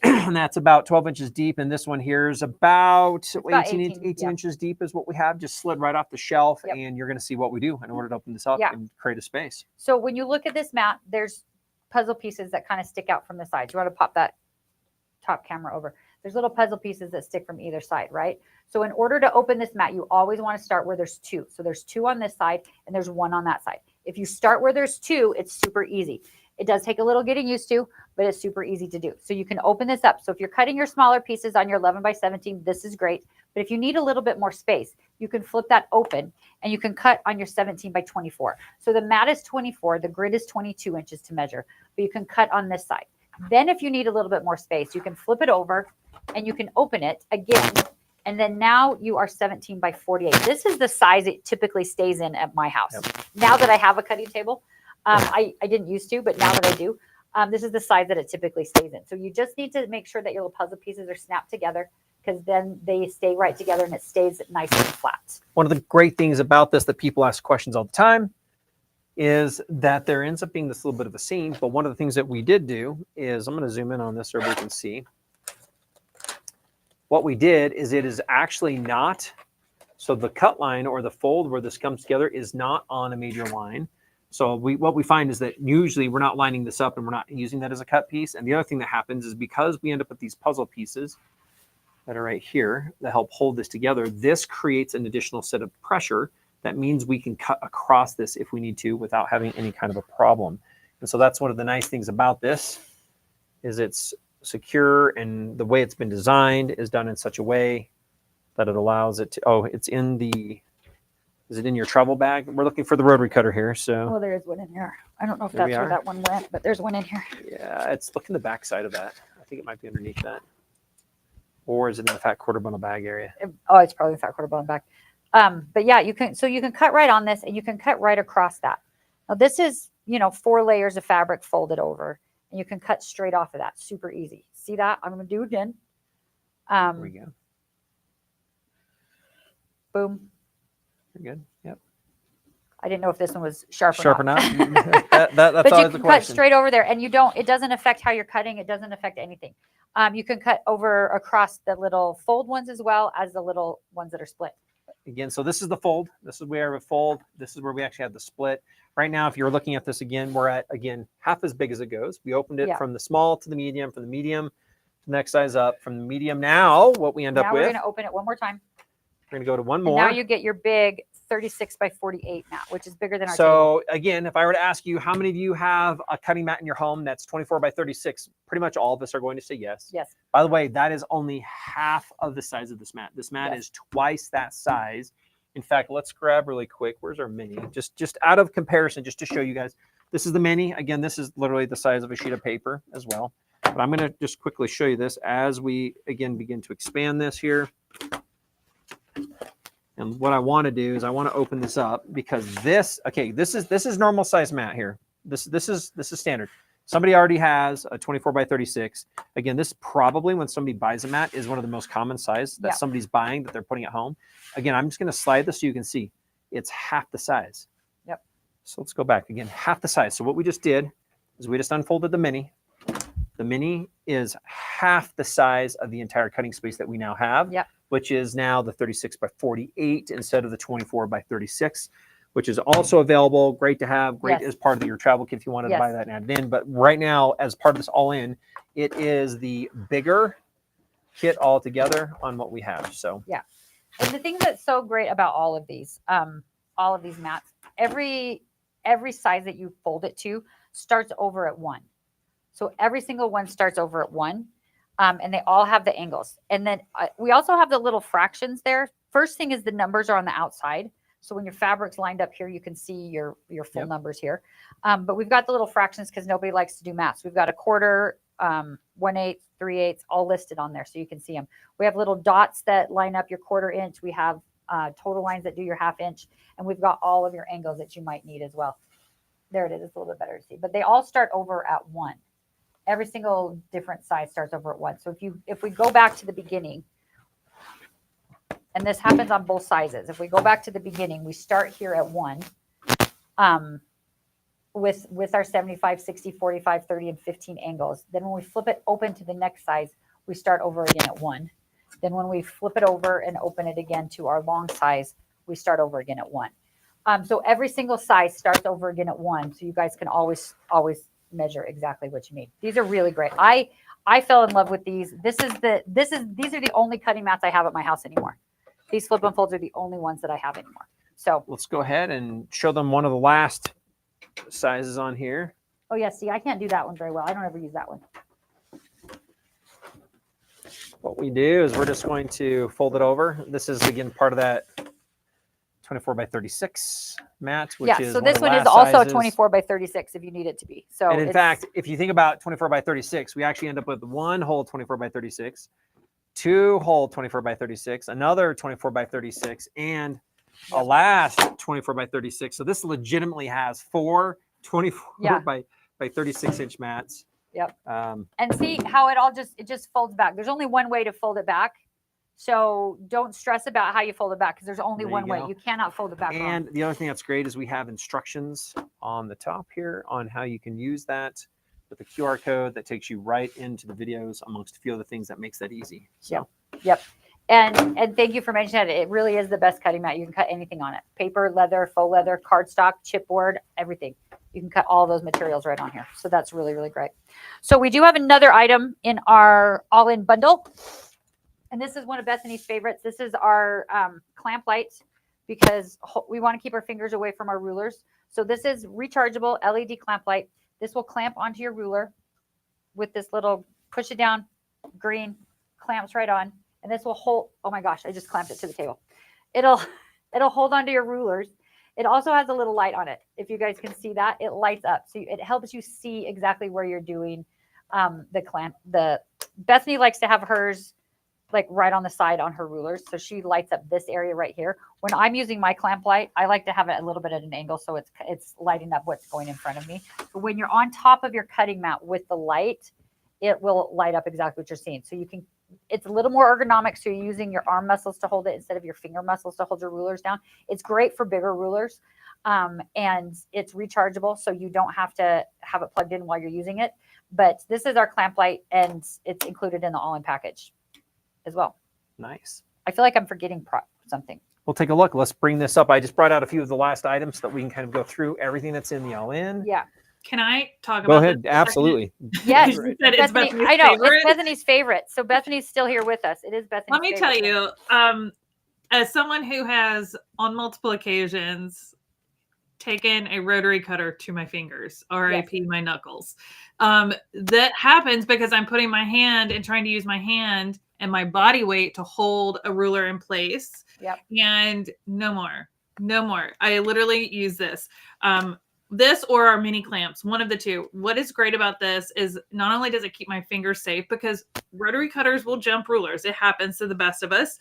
And that's about 12 inches deep. And this one here is about, about 18 18, yeah. inches deep is what we have. Just slid right off the shelf. Yep. And you're going to see what we do in order to open this up Yeah. and create a space. So when you look at this mat, there's puzzle pieces that kind of stick out from the sides. You want to pop that top camera over. There's little puzzle pieces that stick from either side, right? So in order to open this mat, you always want to start where there's two. So there's two on this side and there's one on that side. If you start where there's two, it's super easy. It does take a little getting used to, but it's super easy to do. So you can open this up. So if you're cutting your smaller pieces on your 11 by 17, this is great. But if you need a little bit more space, you can flip that open and you can cut on your 17 by 24. So the mat is 24, the grid is 22 inches to measure, but you can cut on this side. Then if you need a little bit more space, you can flip it over and you can open it again. And then now you are 17 by 48. This is the size it typically stays in at my house. Yep. Now that I have a cutting table, I didn't used to, but now that I do, this is the size that it typically stays in. So you just need to make sure that your little puzzle pieces are snapped together, because then they stay right together and it stays nice and flat. One of the great things about this that people ask questions all the time is that there ends up being this little bit of a seam. But one of the things that we did do is, I'm going to zoom in on this so everybody can see. What we did is it is actually not, so the cut line or the fold where this comes together is not on a major line. So what we find is that usually we're not lining this up and we're not using that as a cut piece. And the other thing that happens is because we end up with these puzzle pieces that are right here that help hold this together, this creates an additional set of pressure. That means we can cut across this if we need to without having any kind of a problem. And so that's one of the nice things about this is it's secure, and the way it's been designed is done in such a way that it allows it to, it's in the, is it in your travel bag? We're looking for the rotary cutter here. So Oh, there is one in here. I don't know if There we that's where are. that one went, but there's one in here. yeah, it's look in the back side of that. I think it might be underneath that. Or is it in the fat quarter bundle bag area? Oh, it's probably fat quarter bone back. But yeah, you can cut right on this and you can cut right across that. Now this is, 4 layers of fabric folded over, and you can cut straight off of that. Super easy. See that? I'm going to do it again. There we go. Boom. You're good. Yep. I didn't know if this one was sharp Sharp or not. enough. that's But you always the can cut question. straight over there, and it doesn't affect how you're cutting. It doesn't affect anything. You can cut over across the little fold ones as well as the little ones that are split. Again, so this is the fold. This is where we have a fold. This is where we actually have the split. Right now, if you're looking at this again, we're at, again, half as big as it goes. We opened it Yeah. from the small to the medium, from the medium to the next size up, from the medium. Now, what we end up Now with, we're going to open it one more time. we're going to go to one And more. now you get your big 36 by 48 mat, which is bigger than our table. So again, if I were to ask you, how many of you have a cutting mat in your home that's 24 by 36? Pretty much all of us are going to say yes. Yes. By the way, that is only half of the size of this mat. This mat Yes. is twice that size. In fact, let's grab really quick. Where's our mini? Just out of comparison, just to show you guys. This is the mini. Again, this is literally the size of a sheet of paper as well. But I'm going to just quickly show you this as we, again, begin to expand this here. And what I want to do is I want to open this up because this is normal size mat here. This is standard. Somebody already has a 24 by 36. Again, this probably when somebody buys a mat is one of the most common size that Yeah. somebody's buying that they're putting at home. Again, I'm just going to slide this so you can see it's half the size. Yep. So let's go back again, half the size. So what we just did is we just unfolded the mini. The mini is half the size of the entire cutting space that we now have, Yep. which is now the 36 by 48 instead of the 24 by 36, which is also available. Great to have, great Yes. as part of your travel kit if you wanted to Yes. buy that and add it in. But right now, as part of this all in, it is the bigger kit altogether on what we have. So And the thing that's so great about all of these mats, every size that you fold it to starts over at 1. So every single one starts over at 1, and they all have the angles. And then we also have the little fractions there. First thing is the numbers are on the outside. So when your fabric's lined up here, you can see your full Yep. numbers here. But we've got the little fractions because nobody likes to do maths. We've got a quarter, 1/8, 3/8, all listed on there so you can see them. We have little dots that line up your quarter inch. We have total lines that do your half inch, and we've got all of your angles that you might need as well. There it is. It's a little bit better to see. But they all start over at 1. Every single different size starts over at 1. So if we go back to the beginning, and this happens on both sizes. If we go back to the beginning, we start here at 1 with our 75, 60, 45, 30, and 15 angles. Then when we flip it open to the next size, we start over again at 1. Then when we flip it over and open it again to our long size, we start over again at 1. So every single size starts over again at 1. So you guys can always measure exactly what you need. These are really great. I fell in love with these. These are the only cutting mats I have at my house anymore. These flip and folds are the only ones that I have anymore. So let's go ahead and show them one of the last sizes on here. Oh yeah, see, I can't do that one very well. I don't ever use that one. What we do is we're just going to fold it over. This is again part of that 24 by 36 mat, which is so this one is last also sizes. a 24 by 36 if you need it to be. So and in fact, if you think about 24 by 36, we actually end up with 1 hole 24 by 36, 2 hole 24 by 36, another 24 by 36, and a last 24 by 36. So this legitimately has 4 24 by 36 inch mats. Yep. And see how it just folds back. There's only one way to fold it back. So don't stress about how you fold it back because there's only one way. You cannot fold it back. And the other thing that's great is we have instructions on the top here on how you can use that with a QR code that takes you right into the videos amongst a few other things that makes that easy. So. Yep. And thank you for mentioning that. It really is the best cutting mat. You can cut anything on it. Paper, leather, faux leather, cardstock, chipboard, everything. You can cut all those materials right on here. So that's really, really great. So we do have another item in our all-in bundle. And this is one of Bethany's favorites. This is our clamp light because we want to keep our fingers away from our rulers. So this is rechargeable LED clamp light. This will clamp onto your ruler with this little push it down green, clamps right on. And this will hold, oh my gosh, I just clamped it to the table. It'll hold onto your rulers. It also has a little light on it. If you guys can see that, it lights up. So it helps you see exactly where you're doing the clamp. Bethany likes to have hers like right on the side on her rulers. So she lights up this area right here. When I'm using my clamp light, I like to have it a little bit at an angle so it's lighting up what's going in front of me. But when you're on top of your cutting mat with the light, it will light up exactly what you're seeing. So you can, it's a little more ergonomic. So you're using your arm muscles to hold it instead of your finger muscles to hold your rulers down. It's great for bigger rulers. And it's rechargeable. So you don't have to have it plugged in while you're using it. But this is our clamp light and it's included in the all-in package as well. Nice. I feel like I'm forgetting something. We'll take a look. Let's bring this up. I just brought out a few of the last items so that we can kind of go through everything that's in the all-in. Yeah. Can I talk about Go ahead. Absolutely. Yes. You said it's Bethany, Bethany's I know. favorite. It's Bethany's favorite. So Bethany's still here with us. It is Bethany's Let me favorite. tell you, as someone who has on multiple occasions taken a rotary cutter to my fingers, RIP my knuckles. That happens because I'm putting my hand and trying to use my hand and my body weight to hold a ruler in place. Yep. And no more. I literally use this. This or our mini clamps, one of the two. What is great about this is not only does it keep my fingers safe because rotary cutters will jump rulers. It happens to the best of us.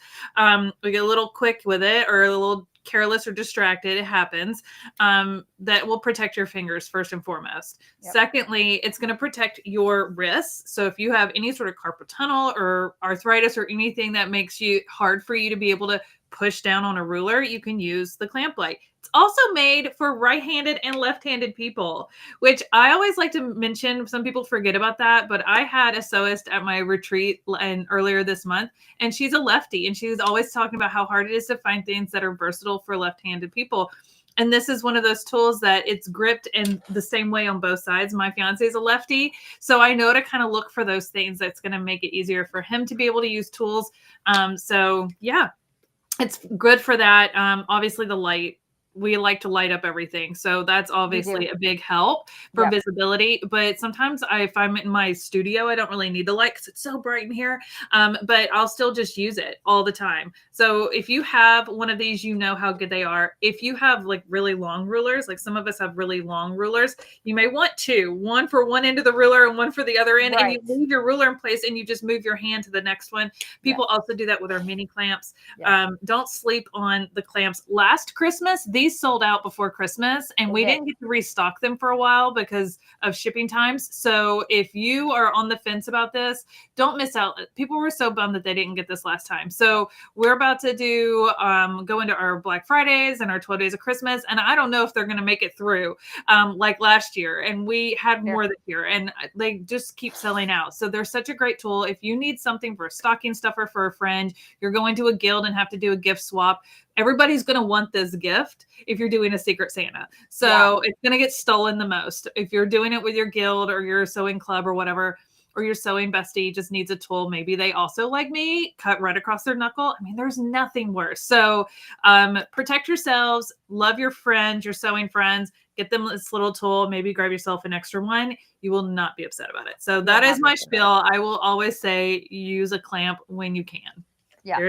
We get a little quick with it or a little careless or distracted. It happens. That will protect your fingers first and foremost. Yep. Secondly, it's going to protect your wrists. So if you have any sort of carpal tunnel or arthritis or anything that makes it hard for you to be able to push down on a ruler, you can use the clamp light. It's also made for right-handed and left-handed people, which I always like to mention. Some people forget about that, but I had a sewist at my retreat earlier this month, and she's a lefty, and she's always talking about how hard it is to find things that are versatile for left-handed people. And this is one of those tools that it's gripped in the same way on both sides. My fiance is a lefty, so I know to kind of look for those things that's going to make it easier for him to be able to use tools. So yeah, it's good for that. Obviously the light, we like to light up everything. So that's obviously a big help for visibility. But sometimes if I'm in my studio, I don't really need the light because it's so bright in here. But I'll still just use it all the time. So if you have one of these, you know how good they are. If you have like really long rulers, like some of us have really long rulers, you may want two, one for one end of the ruler and one for the other end. Right. And you leave your ruler in place and you just move your hand to the next one. People also do that with our mini clamps. Don't sleep on the clamps. Last Christmas, these these sold out before Christmas, and we didn't get to restock them for a while because of shipping times. So if you are on the fence about this, don't miss out. People were so bummed that they didn't get this last time. So we're about to do go into our Black Fridays and our 12 days of Christmas, and I don't know if they're going to make it through like last year. And we had more this year, and they just keep selling out. So they're such a great tool. If you need something for a stocking stuffer for a friend, you're going to a guild and have to do a gift swap. Everybody's going to want this gift if you're doing a Secret Santa. So it's going to get stolen the most. If you're doing it with your guild or your sewing club or whatever, or your sewing bestie just needs a tool. Maybe they also, like me, cut right across their knuckle. I mean, there's nothing worse. So protect yourselves, love your friends, your sewing friends, get them this little tool, maybe grab yourself an extra one. You will not be upset about it. So that is my spiel. I will always say use a clamp when you can. Yeah.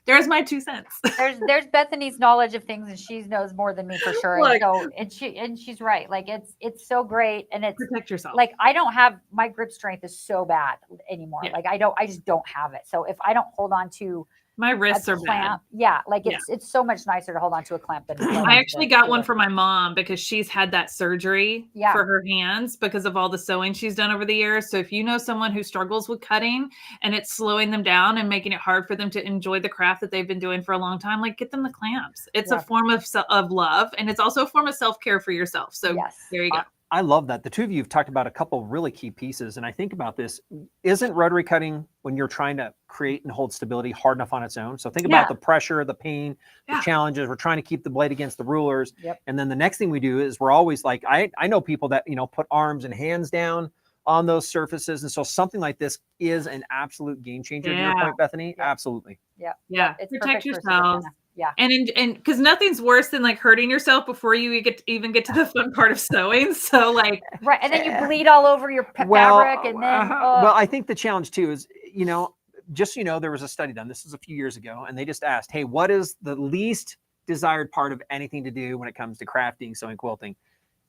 There's my 2 cents. there's Bethany's knowledge of things, and she knows more than me for sure. Look, and she's right. Like it's so great, and it's protect yourself. Like I don't have, my grip strength is so bad anymore. Like I just don't have it. So if I don't hold on to my wrists are bad. Yeah, like it's so much nicer to hold on to a clamp than I actually got one for my mom because she's had that surgery for her hands because of all the sewing she's done over the years. So if you know someone who struggles with cutting and it's slowing them down and making it hard for them to enjoy the craft that they've been doing for a long time, like get them the clamps. It's a form of love, and it's also a form of self-care for yourself. So there you go. I love that. The two of you have talked about a couple of really key pieces. And I think about this, isn't rotary cutting, when you're trying to create and hold stability, hard enough on its own? So think about the pressure, the pain, the challenges. We're trying to keep the blade against the rulers. And then the next thing we do is we're always like, I know people that, put arms and hands down on those surfaces. And so something like this is an absolute game changer. To your point, Bethany. Absolutely. Yeah. Protect yourselves. Yeah. And because nothing's worse than like hurting yourself before you even get to the fun part of sewing. So like, and then you bleed all over your fabric. And then, well, I think the challenge too is, there was a study done, this was a few years ago, and they just asked, hey, what is the least desired part of anything to do when it comes to crafting, sewing, quilting?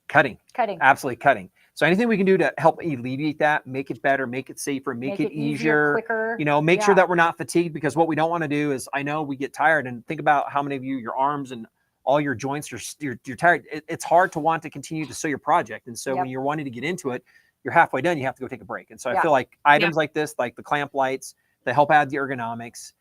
Cutting. Absolutely cutting. So anything we can do to help alleviate that, make it better, make it safer, make it easier, quicker, make sure that we're not fatigued, because what we don't want to do is, I know we get tired, and think about how many of you, your arms and all your joints, you're tired. It's hard to want to continue to sew your project. And so when you're wanting to get into it, you're halfway done, you have to go take a break. And so I feel like items like this, like the clamp lights, they help add the ergonomics.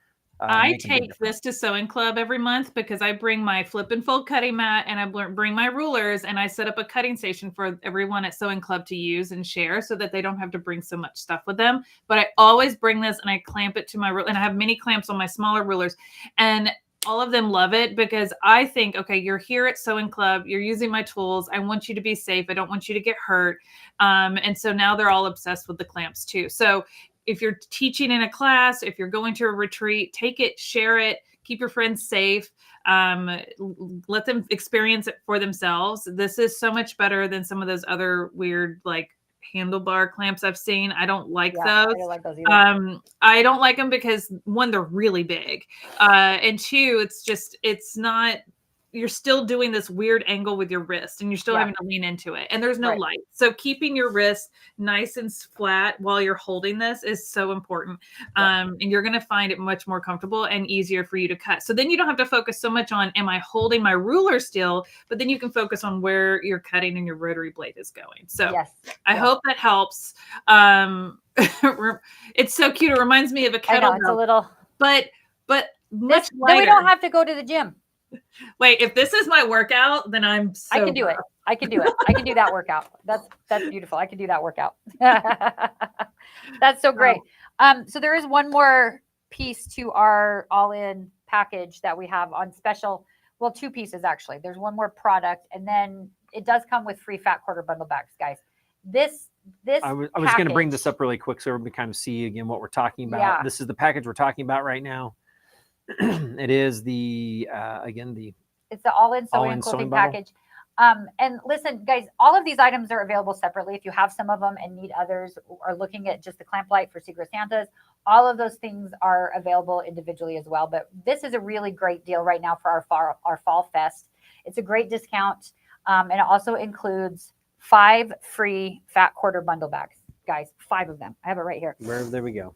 I take this to Sewing Club every month because I bring my flip and fold cutting mat, and I bring my rulers, and I set up a cutting station for everyone at Sewing Club to use and share so that they don't have to bring so much stuff with them. But I always bring this and I clamp it to my ruler, and I have mini clamps on my smaller rulers, and all of them love it because I think, okay, you're here at Sewing Club, you're using my tools. I want you to be safe. I don't want you to get hurt. And so now they're all obsessed with the clamps too. So if you're teaching in a class, if you're going to a retreat, take it, share it, keep your friends safe, let them experience it for themselves. This is so much better than some of those other weird, like, handlebar clamps I've seen. I don't like those. I don't like those either. I don't like them because, one, they're really big. And two, it's not, you're still doing this weird angle with your wrist, and you're still having to lean into it, and there's no light. So keeping your wrist nice and flat while you're holding this is so important. And you're going to find it much more comfortable and easier for you to cut. So then you don't have to focus so much on, am I holding my ruler still? But then you can focus on where you're cutting and your rotary blade is going. So I hope that helps. It's so cute. It reminds me of a kettlebell. I know, it's a little, but much lighter. Then we don't have to go to the gym. Wait, if this is my workout, then I can do it. I can do it. I can do that workout. That's beautiful. I can do that workout. That's so great. So there is one more piece to our all-in package that we have on special. Well, 2 pieces actually. There's one more product, and then it does come with free fat quarter bundle bags, guys. I was going to bring this up really quick so everybody kind of see again what we're talking about. Yeah. This is the package we're talking about right now. It is it's the all-in sewing and quilting package. And listen, guys, all of these items are available separately. If you have some of them and need others, or looking at just the clamp light for Secret Santas, all of those things are available individually as well. But this is a really great deal right now for our fall fest. It's a great discount. And it also includes 5 free fat quarter bundle bags, guys, 5 of them. I have it right here. There we go.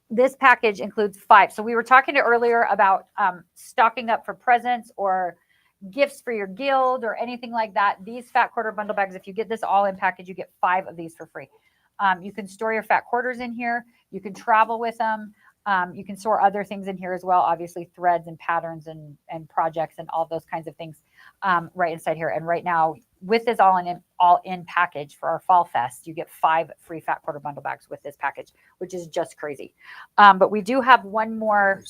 This package includes 5. So we were talking earlier about stocking up for presents or gifts for your guild or anything like that, these fat quarter bundle bags, if you get this all in package, you get 5 of these for free. You can store your fat quarters in here. You can travel with them. You can store other things in here as well, obviously threads and patterns and projects and all those kinds of things right inside here. And right now, with this all in package for our Fall Fest, you get 5 free fat quarter bundle bags with this package, which is just crazy. But we do have one more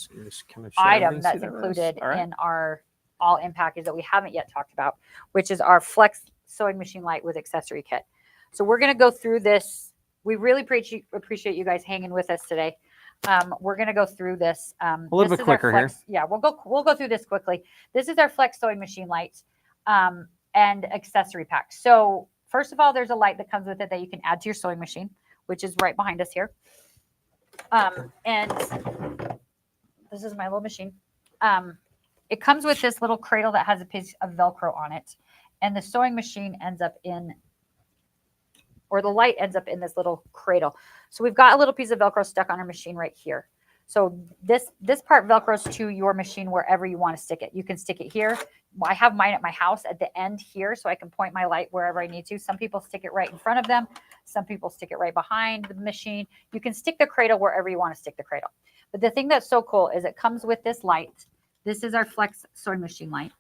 kind of item that's included in our all in package that we haven't yet talked about, which is our Flex sewing machine light with accessory kit. So we're going to go through this. We really appreciate you guys hanging with us today. We're going to go through this. A little bit quicker here. Yeah, we'll go through this quickly. This is our Flex sewing machine light and accessory pack. So first of all, there's a light that comes with it that you can add to your sewing machine, which is right behind us here. And this is my little machine. It comes with this little cradle that has a piece of Velcro on it, and the sewing machine ends up in, or the light ends up in this little cradle. So we've got a little piece of Velcro stuck on our machine right here. So this part Velcros to your machine wherever you want to stick it. You can stick it here. I have mine at my house at the end here, so I can point my light wherever I need to. Some people stick it right in front of them. Some people stick it right behind the machine. You can stick the cradle wherever you want to stick the cradle. But the thing that's so cool is it comes with this light. This is our Flex sewing machine light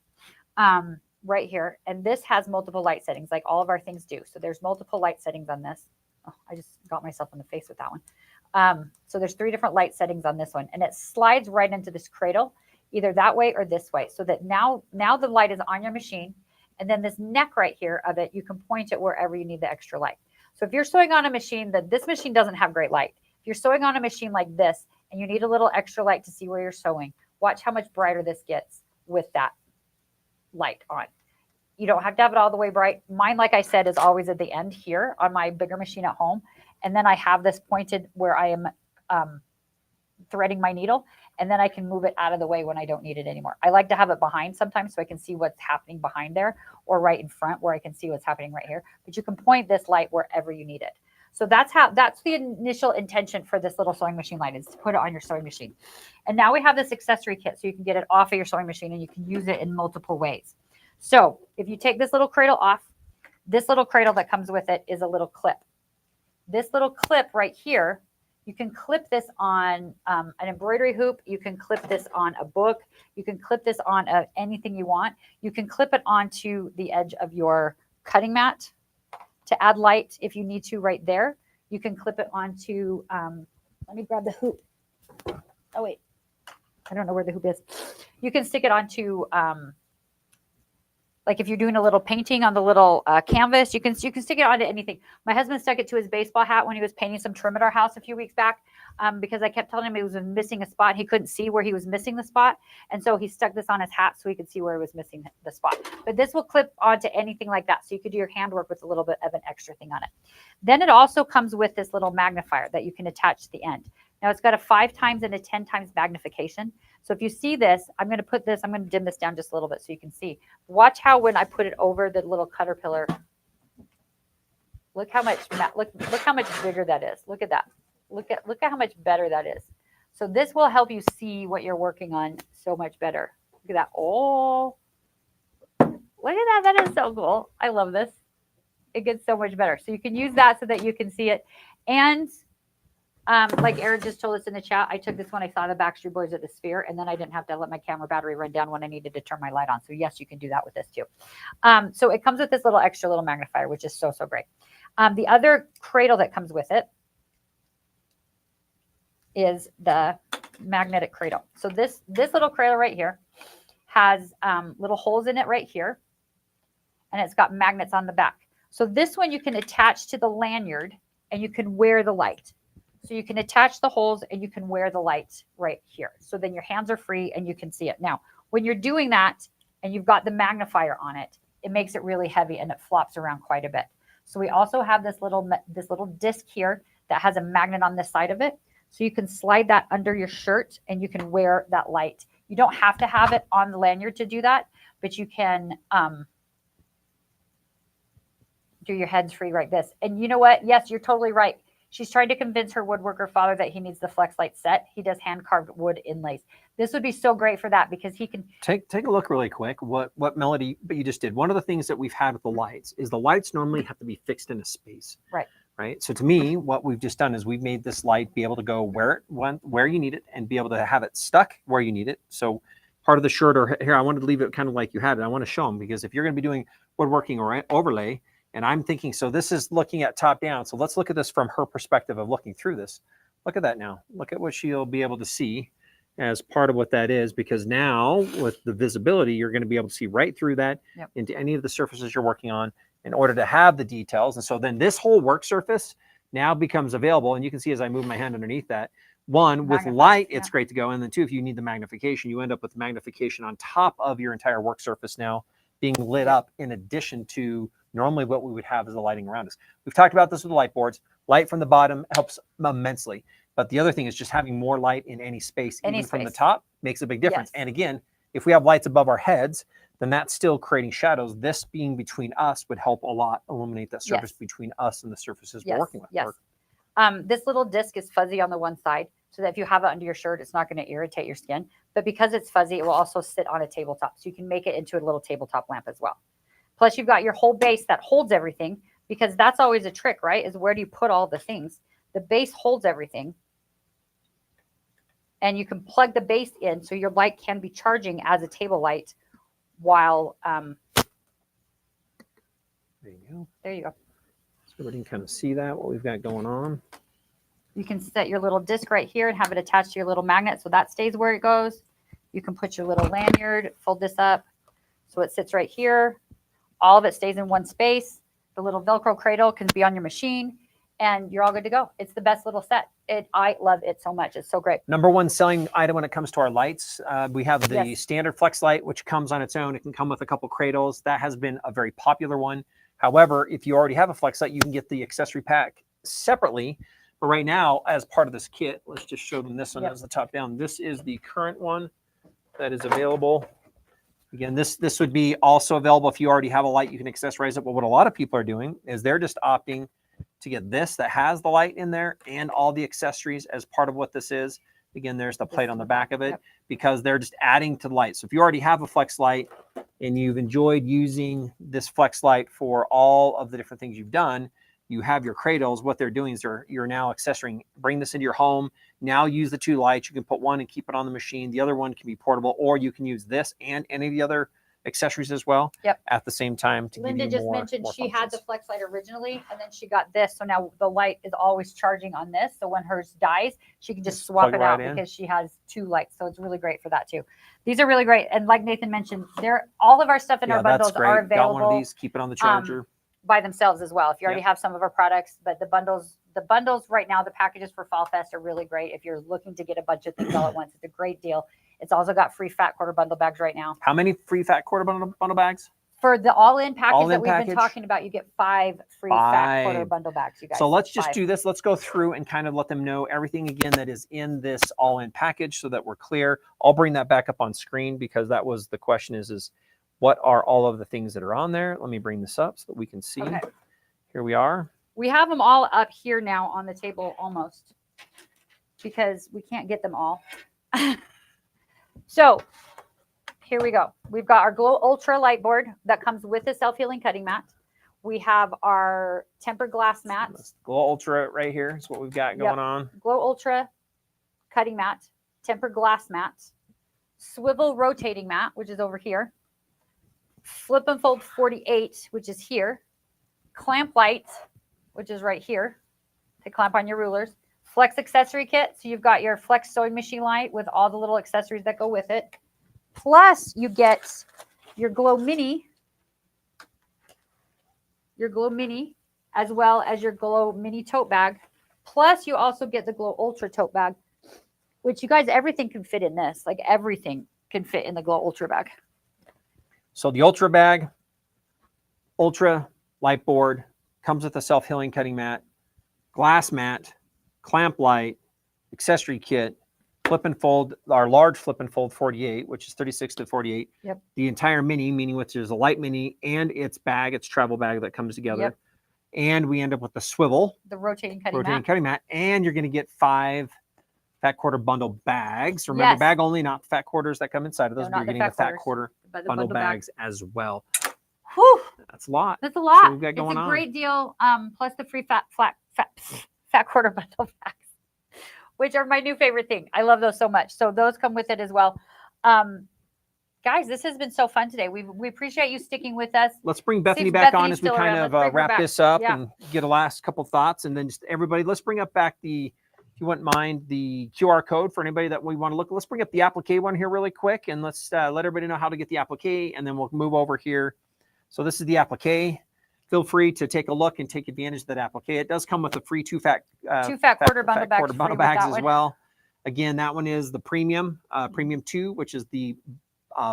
right here. And this has multiple light settings like all of our things do. So there's multiple light settings on this. Oh, I just got myself in the face with that one. So there's 3 different light settings on this one, and it slides right into this cradle, either that way or this way, so that now the light is on your machine, and then this neck right here of it, you can point it wherever you need the extra light. So if you're sewing on a machine this machine doesn't have great light, if you're sewing on a machine like this and you need a little extra light to see where you're sewing, watch how much brighter this gets with that light on. You don't have to have it all the way bright. Mine, like I said, is always at the end here on my bigger machine at home. And then I have this pointed where I am threading my needle, and then I can move it out of the way when I don't need it anymore. I like to have it behind sometimes so I can see what's happening behind there, or right in front where I can see what's happening right here. But you can point this light wherever you need it. So that's the initial intention for this little sewing machine light, is to put it on your sewing machine. And now we have this accessory kit, so you can get it off of your sewing machine and you can use it in multiple ways. So if you take this little cradle off, this little cradle that comes with it is a little clip. This little clip right here, you can clip this on an embroidery hoop. You can clip this on a book. You can clip this on anything you want. You can clip it onto the edge of your cutting mat to add light if you need to right there. You can clip it onto, let me grab the hoop. Oh, wait. I don't know where the hoop is. You can stick it onto, like if you're doing a little painting on the little canvas, you can stick it onto anything. My husband stuck it to his baseball hat when he was painting some trim at our house a few weeks back because I kept telling him he was missing a spot. He couldn't see where he was missing the spot. And so he stuck this on his hat so he could see where he was missing the spot. But this will clip onto anything like that. So you could do your handwork with a little bit of an extra thing on it. Then it also comes with this little magnifier that you can attach to the end. Now it's got a 5 times and a 10 times magnification. So if you see this, I'm going to dim this down just a little bit so you can see. Watch how when I put it over the little caterpillar, look how much bigger that is. Look at that. Look at how much better that is. So this will help you see what you're working on so much better. Look at that. Oh, look at that. That is so cool. I love this. It gets so much better. So you can use that so that you can see it. And like Aaron just told us in the chat, I took this when I saw the Backstreet Boys at the Sphere, and then I didn't have to let my camera battery run down when I needed to turn my light on. So yes, you can do that with this too. So it comes with this little extra little magnifier, which is so, so great. The other cradle that comes with it is the magnetic cradle. So this little cradle right here has little holes in it right here, and it's got magnets on the back. So this one you can attach to the lanyard, and you can wear the light. So you can attach the holes and you can wear the light right here. So then your hands are free and you can see it. Now, when you're doing that and you've got the magnifier on it, it makes it really heavy and it flops around quite a bit. So we also have this little disc here that has a magnet on this side of it. So you can slide that under your shirt and you can wear that light. You don't have to have it on the lanyard to do that, but you can do your heads free like this. And you know what? Yes, you're totally right. She's trying to convince her woodworker father that he needs the Flex Light set. He does hand-carved wood inlays. This would be so great for that because he can. Take a look really quick. What Melodee, but you just did. One of the things that we've had with the lights is the lights normally have to be fixed in a space. Right. Right. So to me, what we've just done is we've made this light be able to go where you need it and be able to have it stuck where you need it. So part of the shirt or here, I wanted to leave it kind of like you had it. I want to show them because if you're going to be doing woodworking or overlay, and I'm thinking, so this is looking at top down. So let's look at this from her perspective of looking through this. Look at that now. Look at what she'll be able to see as part of what that is, because now with the visibility, you're going to be able to see right through that into any of the surfaces you're working on in order to have the details. And so then this whole work surface now becomes available. And you can see as I move my hand underneath that, one, with light, it's great to go. And then two, if you need the magnification, you end up with magnification on top of your entire work surface now being lit up in addition to normally what we would have as the lighting around us. We've talked about this with the light boards. Light from the bottom helps immensely. But the other thing is just having more light in any space, even from the top, makes a big difference. And again, if we have lights above our heads, then that's still creating shadows. This being between us would help a lot illuminate that surface between us and the surfaces we're working with. This little disc is fuzzy on the one side, so that if you have it under your shirt, it's not going to irritate your skin. But because it's fuzzy, it will also sit on a tabletop. So you can make it into a little tabletop lamp as well. Plus, you've got your whole base that holds everything, because that's always a trick, right? Is where do you put all the things? The base holds everything. And you can plug the base in so your light can be charging as a table light while there you go. There you go. So everybody can kind of see that, what we've got going on. You can set your little disc right here and have it attached to your little magnet so that stays where it goes. You can put your little lanyard, fold this up so it sits right here. All of it stays in one space. The little Velcro cradle can be on your machine and you're all good to go. It's the best little set. I love it so much. It's so great. Number one selling item when it comes to our lights. We have the standard flex light, which comes on its own. It can come with a couple cradles. That has been a very popular one. However, if you already have a flex light, you can get the accessory pack separately. But right now, as part of this kit, let's just show them this one as the top down. This is the current one that is available. Again, this would be also available if you already have a light. You can accessorize it. But what a lot of people are doing is they're just opting to get this that has the light in there and all the accessories as part of what this is. Again, there's the plate on the back of it because they're just adding to the light. So if you already have a flex light and you've enjoyed using this flex light for all of the different things you've done, you have your cradles. What they're doing is you're now accessoring. Bring this into your home. Now use the two lights. You can put one and keep it on the machine. The other one can be portable, or you can use this and any of the other accessories as well at the same time to Linda give you just more, mentioned more she functions. had the flex light originally and then she got this, so now the light is always charging on this, so when hers dies she can just swap plug it right out in. because she has two lights, so it's really great for that too. These are really great, and like Nathan mentioned, they're all of our stuff in our bundles are available. Got one of these, keep it on the charger. By themselves as well if you already have some of our products, but the bundles right now, the packages for Fall Fest are really great. If you're looking to get a bunch of things all at once, it's a great deal. It's also got free fat quarter bundle bags right now. How many free fat quarter bundle bags? For the all-in package All-in that we've package? been talking about, you get 5 free fat quarter 5. bundle bags, you guys. So let's just 5. do this. Let's go through and kind of let them know everything again that is in this all-in package so that we're clear. I'll bring that back up on screen because that was the question is what are all of the things that are on there? Let me bring this up so that we can see. Okay. Here we are. We have them all up here now on the table almost because we can't get them all. So here we go. We've got our Glow Ultra light board that comes with a self-healing cutting mat. We have our tempered glass mat. Glow Ultra right here is what we've got going on. Glow Ultra cutting mat, tempered glass mat, swivel rotating mat, which is over here, flip and fold 48, which is here, clamp light, which is right here to clamp on your rulers, flex accessory kit. So you've got your flex sewing machine light with all the little accessories that go with it. Plus you get your Glow Mini, as well as your Glow Mini tote bag. Plus you also get the Glow Ultra tote bag, which you guys, everything can fit in this. Like everything can fit in the Glow Ultra bag. So the Ultra bag, Ultra light board, comes with a self-healing cutting mat, glass mat, clamp light, accessory kit, flip and fold, our large flip and fold 48, which is 36 to 48. Yep. The entire mini, meaning which is a light mini and its bag, its travel bag that comes together. Yep. And we end up with the swivel, The rotating cutting mat. mat. And you're going to get 5 fat quarter bundle bags. Remember, Yes. bag only, not fat quarters that come inside of those. No, But not you're the getting the fat quarters, quarter but the bundle bag. bags as well. Whew, That's a lot. that's a lot. we've got going It's a on. great deal. Plus the free fat quarter bundle packs, which are my new favorite thing. I love those so much. So those come with it as well. Guys, this has been so fun today. We appreciate you sticking with us. Let's bring Bethany if back on Bethany's as we still kind around. of Let's bring her wrap back. this up Yeah. and get a last couple thoughts. And then just everybody, let's bring up back if you wouldn't mind, the QR code for anybody that we want to look. Let's bring up the applique one here really quick, and let's let everybody know how to get the applique, and then we'll move over here. So this is the applique. Feel free to take a look and take advantage of that applique. It does come with a free two fat quarter bundle bags, bags as well. Again, that one is the premium 2, which is the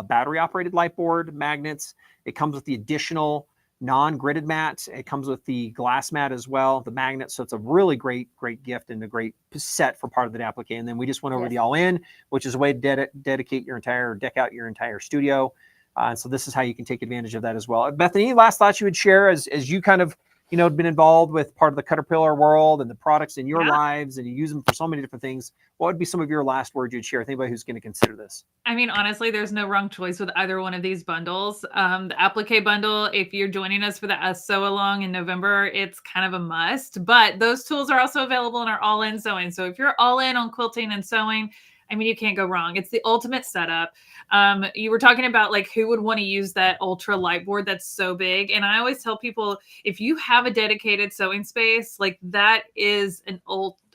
battery operated light board magnets. It comes with the additional non-gridded mat. It comes with the glass mat as well, the magnet. So it's a really great gift and a great set for part of the applique. And then we just went over the all-in, which is a way to deck out your entire studio. So this is how you can take advantage of that as well. Bethany, any last thoughts you would share as you kind of been involved with part of the Caterpillar world and the products in your lives, and you use them for so many different things? What would be some of your last words you'd share with anybody who's going to consider this? I mean, honestly, there's no wrong choice with either one of these bundles. The applique bundle, if you're joining us for the sew along in November, it's kind of a must. But those tools are also available in our all-in sewing. So if you're all in on quilting and sewing, I mean, you can't go wrong. It's the ultimate setup. You were talking about like who would want to use that ultra light board that's so big. And I always tell people, if you have a dedicated sewing space, like that is an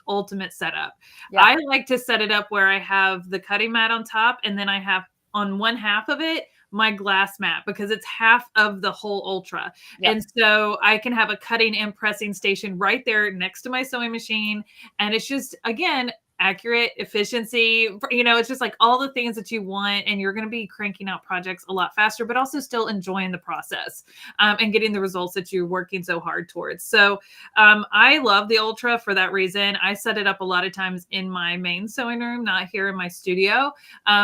ultimate setup. Yeah. I like to set it up where I have the cutting mat on top, and then I have on one half of it my glass mat, because it's half of the whole ultra. Yep. And so I can have a cutting and pressing station right there next to my sewing machine. And it's just, again, accurate efficiency, it's just like all the things that you want, and you're going to be cranking out projects a lot faster, but also still enjoying the process and getting the results that you're working so hard towards. So I love the Ultra for that reason. I set it up a lot of times in my main sewing room, not here in my studio,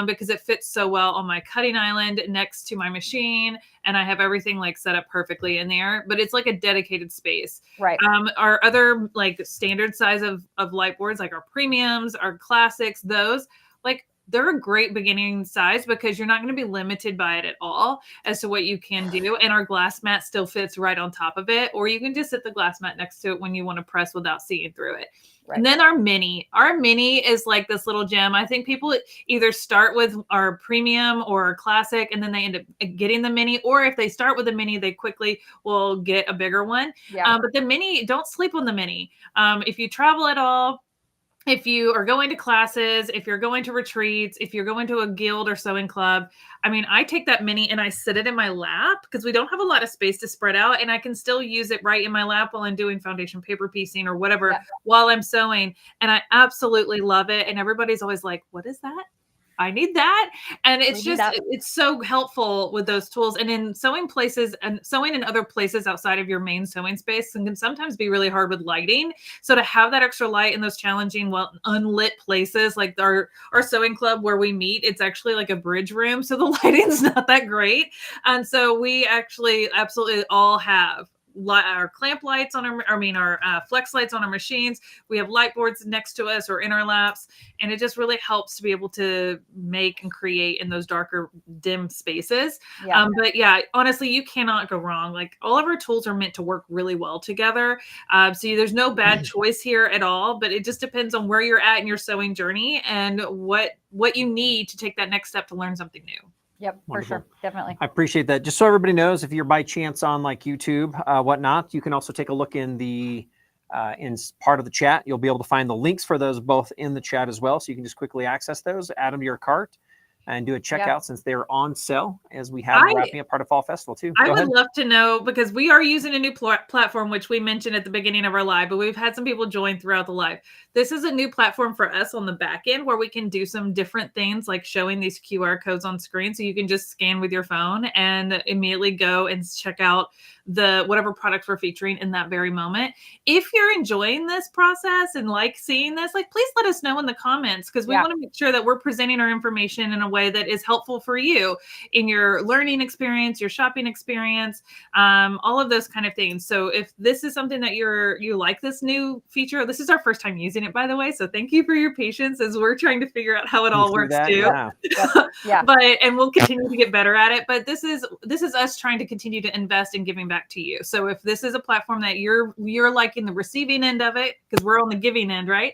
because it fits so well on my cutting island next to my machine, and I have everything like set up perfectly in there, but it's like a dedicated space. Right. Our other like standard size of light boards, like our premiums, our classics, those, like they're a great beginning size because you're not going to be limited by it at all as to what you can do. And our glass mat still fits right on top of it, or you can just set the glass mat next to it when you want to press without seeing through it. Right. And then our mini is like this little gem. I think people either start with our premium or our classic, and then they end up getting the mini, or if they start with the mini, they quickly will get a bigger one. Yeah. But the mini, don't sleep on the mini. If you travel at all, if you are going to classes, if you're going to retreats, if you're going to a guild or sewing club, I mean, I take that mini and I sit it in my lap because we don't have a lot of space to spread out, and I can still use it right in my lap while I'm doing foundation paper piecing or whatever while I'm sewing. And I absolutely love it. And everybody's always like, what is that? I need that. And it's it's so helpful with those tools. And in sewing places and sewing in other places outside of your main sewing space can sometimes be really hard with lighting. So to have that extra light in those challenging, unlit places, like our sewing club where we meet, it's actually like a bridge room. So the lighting's not that great. And so we actually absolutely all have our clamp lights on our flex lights on our machines. We have light boards next to us or in our laps, and it just really helps to be able to make and create in those darker, dim spaces. Yeah. But yeah, honestly, you cannot go wrong. Like all of our tools are meant to work really well together. So there's no bad choice here at all, but it just depends on where you're at in your sewing journey and what you need to take that next step to learn something new. Yep, wonderful. For sure. Definitely. I appreciate that. Just so everybody knows, if you're by chance on like YouTube, whatnot, you can also take a look in the in part of the chat. You'll be able to find the links for those both in the chat as well. So you can just quickly access those, add them to your cart, and do a checkout since they're on sale as we have wrapping up part of Fall Festival too. I would love to know, because we are using a new platform, which we mentioned at the beginning of our live, but we've had some people join throughout the live. This is a new platform for us on the back end where we can do some different things like showing these QR codes on screen. So you can just scan with your phone and immediately go and check out the whatever product we're featuring in that very moment. If you're enjoying this process and like seeing this, like please let us know in the comments, because we want to make sure that we're presenting our information in a way that is helpful for you in your learning experience, your shopping experience, all of those kind of things. So if this is something that you like this new feature, this is our first time using it, by the way. So thank you for your patience as we're trying to figure out how it all works too. Yeah. Yeah. And we'll continue to get better at it. But this is us trying to continue to invest in giving back to you. So if this is a platform that you're liking the receiving end of it, because we're on the giving end, right?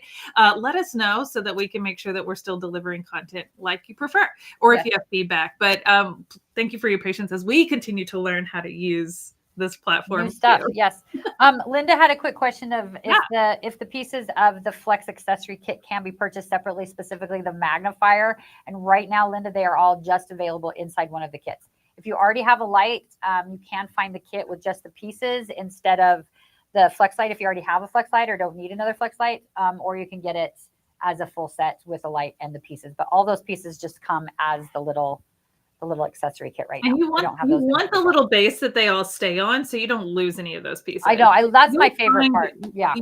Let us know so that we can make sure that we're still delivering content like you prefer, or if you have feedback. But thank you for your patience as we continue to learn how to use this platform. New stuff. Yes. Linda had a quick question of if the pieces of the Flex accessory kit can be purchased separately, specifically the magnifier. And right now, Linda, they are all just available inside one of the kits. If you already have a light, you can find the kit with just the pieces instead of the Flex light if you already have a Flex light or don't need another Flex light, or you can get it as a full set with a light and the pieces. But all those pieces just come as the little accessory kit right now. And you want the little base that they all stay on, so you don't lose any of those pieces. I know. That's my favorite part. Yeah.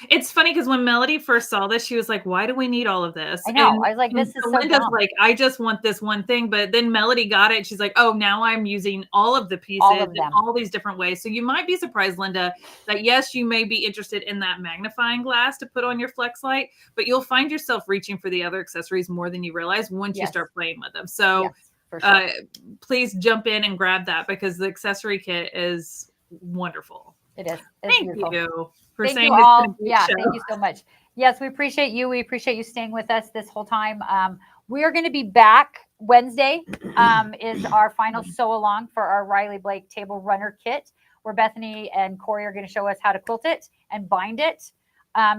It's funny because when Melodee first saw this, she was like, "Why do we need all of this?" I know. I was like, "This is so Linda's dumb." like, "I just want this one thing," but then Melodee got it. She's like, "Oh, now I'm using all of the pieces in all these different ways." So you might be surprised, Linda, that yes, you may be interested in that magnifying glass to put on your Flex light, but you'll find yourself reaching for the other accessories more than you realize once you start playing with them. So. Yes. Sure. Please jump in and grab that because the accessory kit is wonderful. It is. Thank beautiful. you for Thank saying you all. this. Yeah, thank you so much. Yes, we appreciate you. We appreciate you staying with us this whole time. We are going to be back Wednesday. Is our final sew along for our Riley Blake table runner kit, where Bethany and Corey are going to show us how to quilt it and bind it.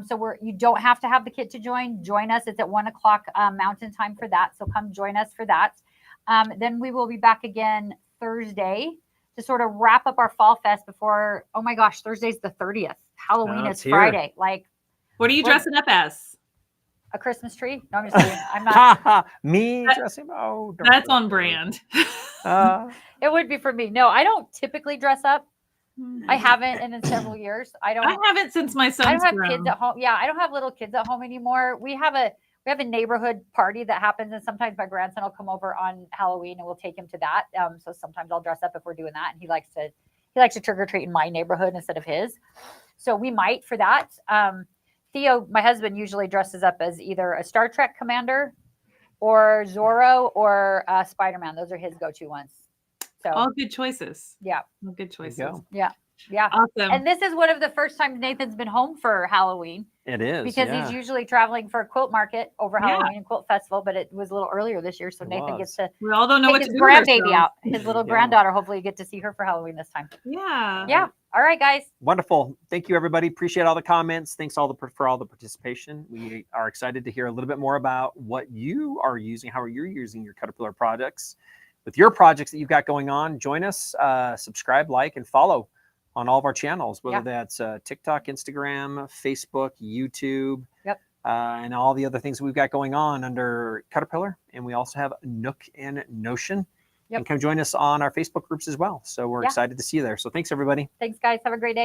So you don't have to have the kit to join. Join us. It's at 1:00 Mountain Time for that. So come join us for that. Then we will be back again Thursday to sort of wrap up our Fall Fest before, oh my gosh, Thursday's the 30th. Halloween is Friday. Like, what are you dressing up as? A Christmas tree? No, I'm just kidding. I'm not. Me dressing? Oh, that's on brand. It would be for me. No, I don't typically dress up. I haven't in several years. I haven't since my son's I don't have kids at home. Yeah, I don't have little kids at home anymore. We have a neighborhood party that happens, and sometimes my grandson will come over on Halloween, and we'll take him to that. So sometimes I'll dress up if we're doing that, and he likes to trick or treat in my neighborhood instead of his. So we might for that. Theo, my husband, usually dresses up as either a Star Trek commander, or Zorro, or Spider-Man. Those are his go-to ones. So all good choices. Yeah, all good choices. Yeah. Awesome. And this is one of the first times Nathan's been home for Halloween. It is because he's usually traveling for a quilt market over Halloween and quilt festival, but it was a little earlier this year, so Nathan gets to. We all don't know what to his do. Grandbaby out, his little granddaughter. Hopefully, you get to see her for Halloween this time. Yeah. All right, guys. Wonderful. Thank you, everybody. Appreciate all the comments. Thanks for all the participation. We are excited to hear a little bit more about what you are using, how you're using your Caterpillar projects. With your projects that you've got going on, join us, subscribe, like, and follow on all of our channels, whether that's TikTok, Instagram, Facebook, YouTube, and all the other things we've got going on under Caterpillar. And we also have Nook and Notion. And come join us on our Facebook groups as well. So we're excited to see you there. So thanks, everybody. Thanks, guys. Have a great day.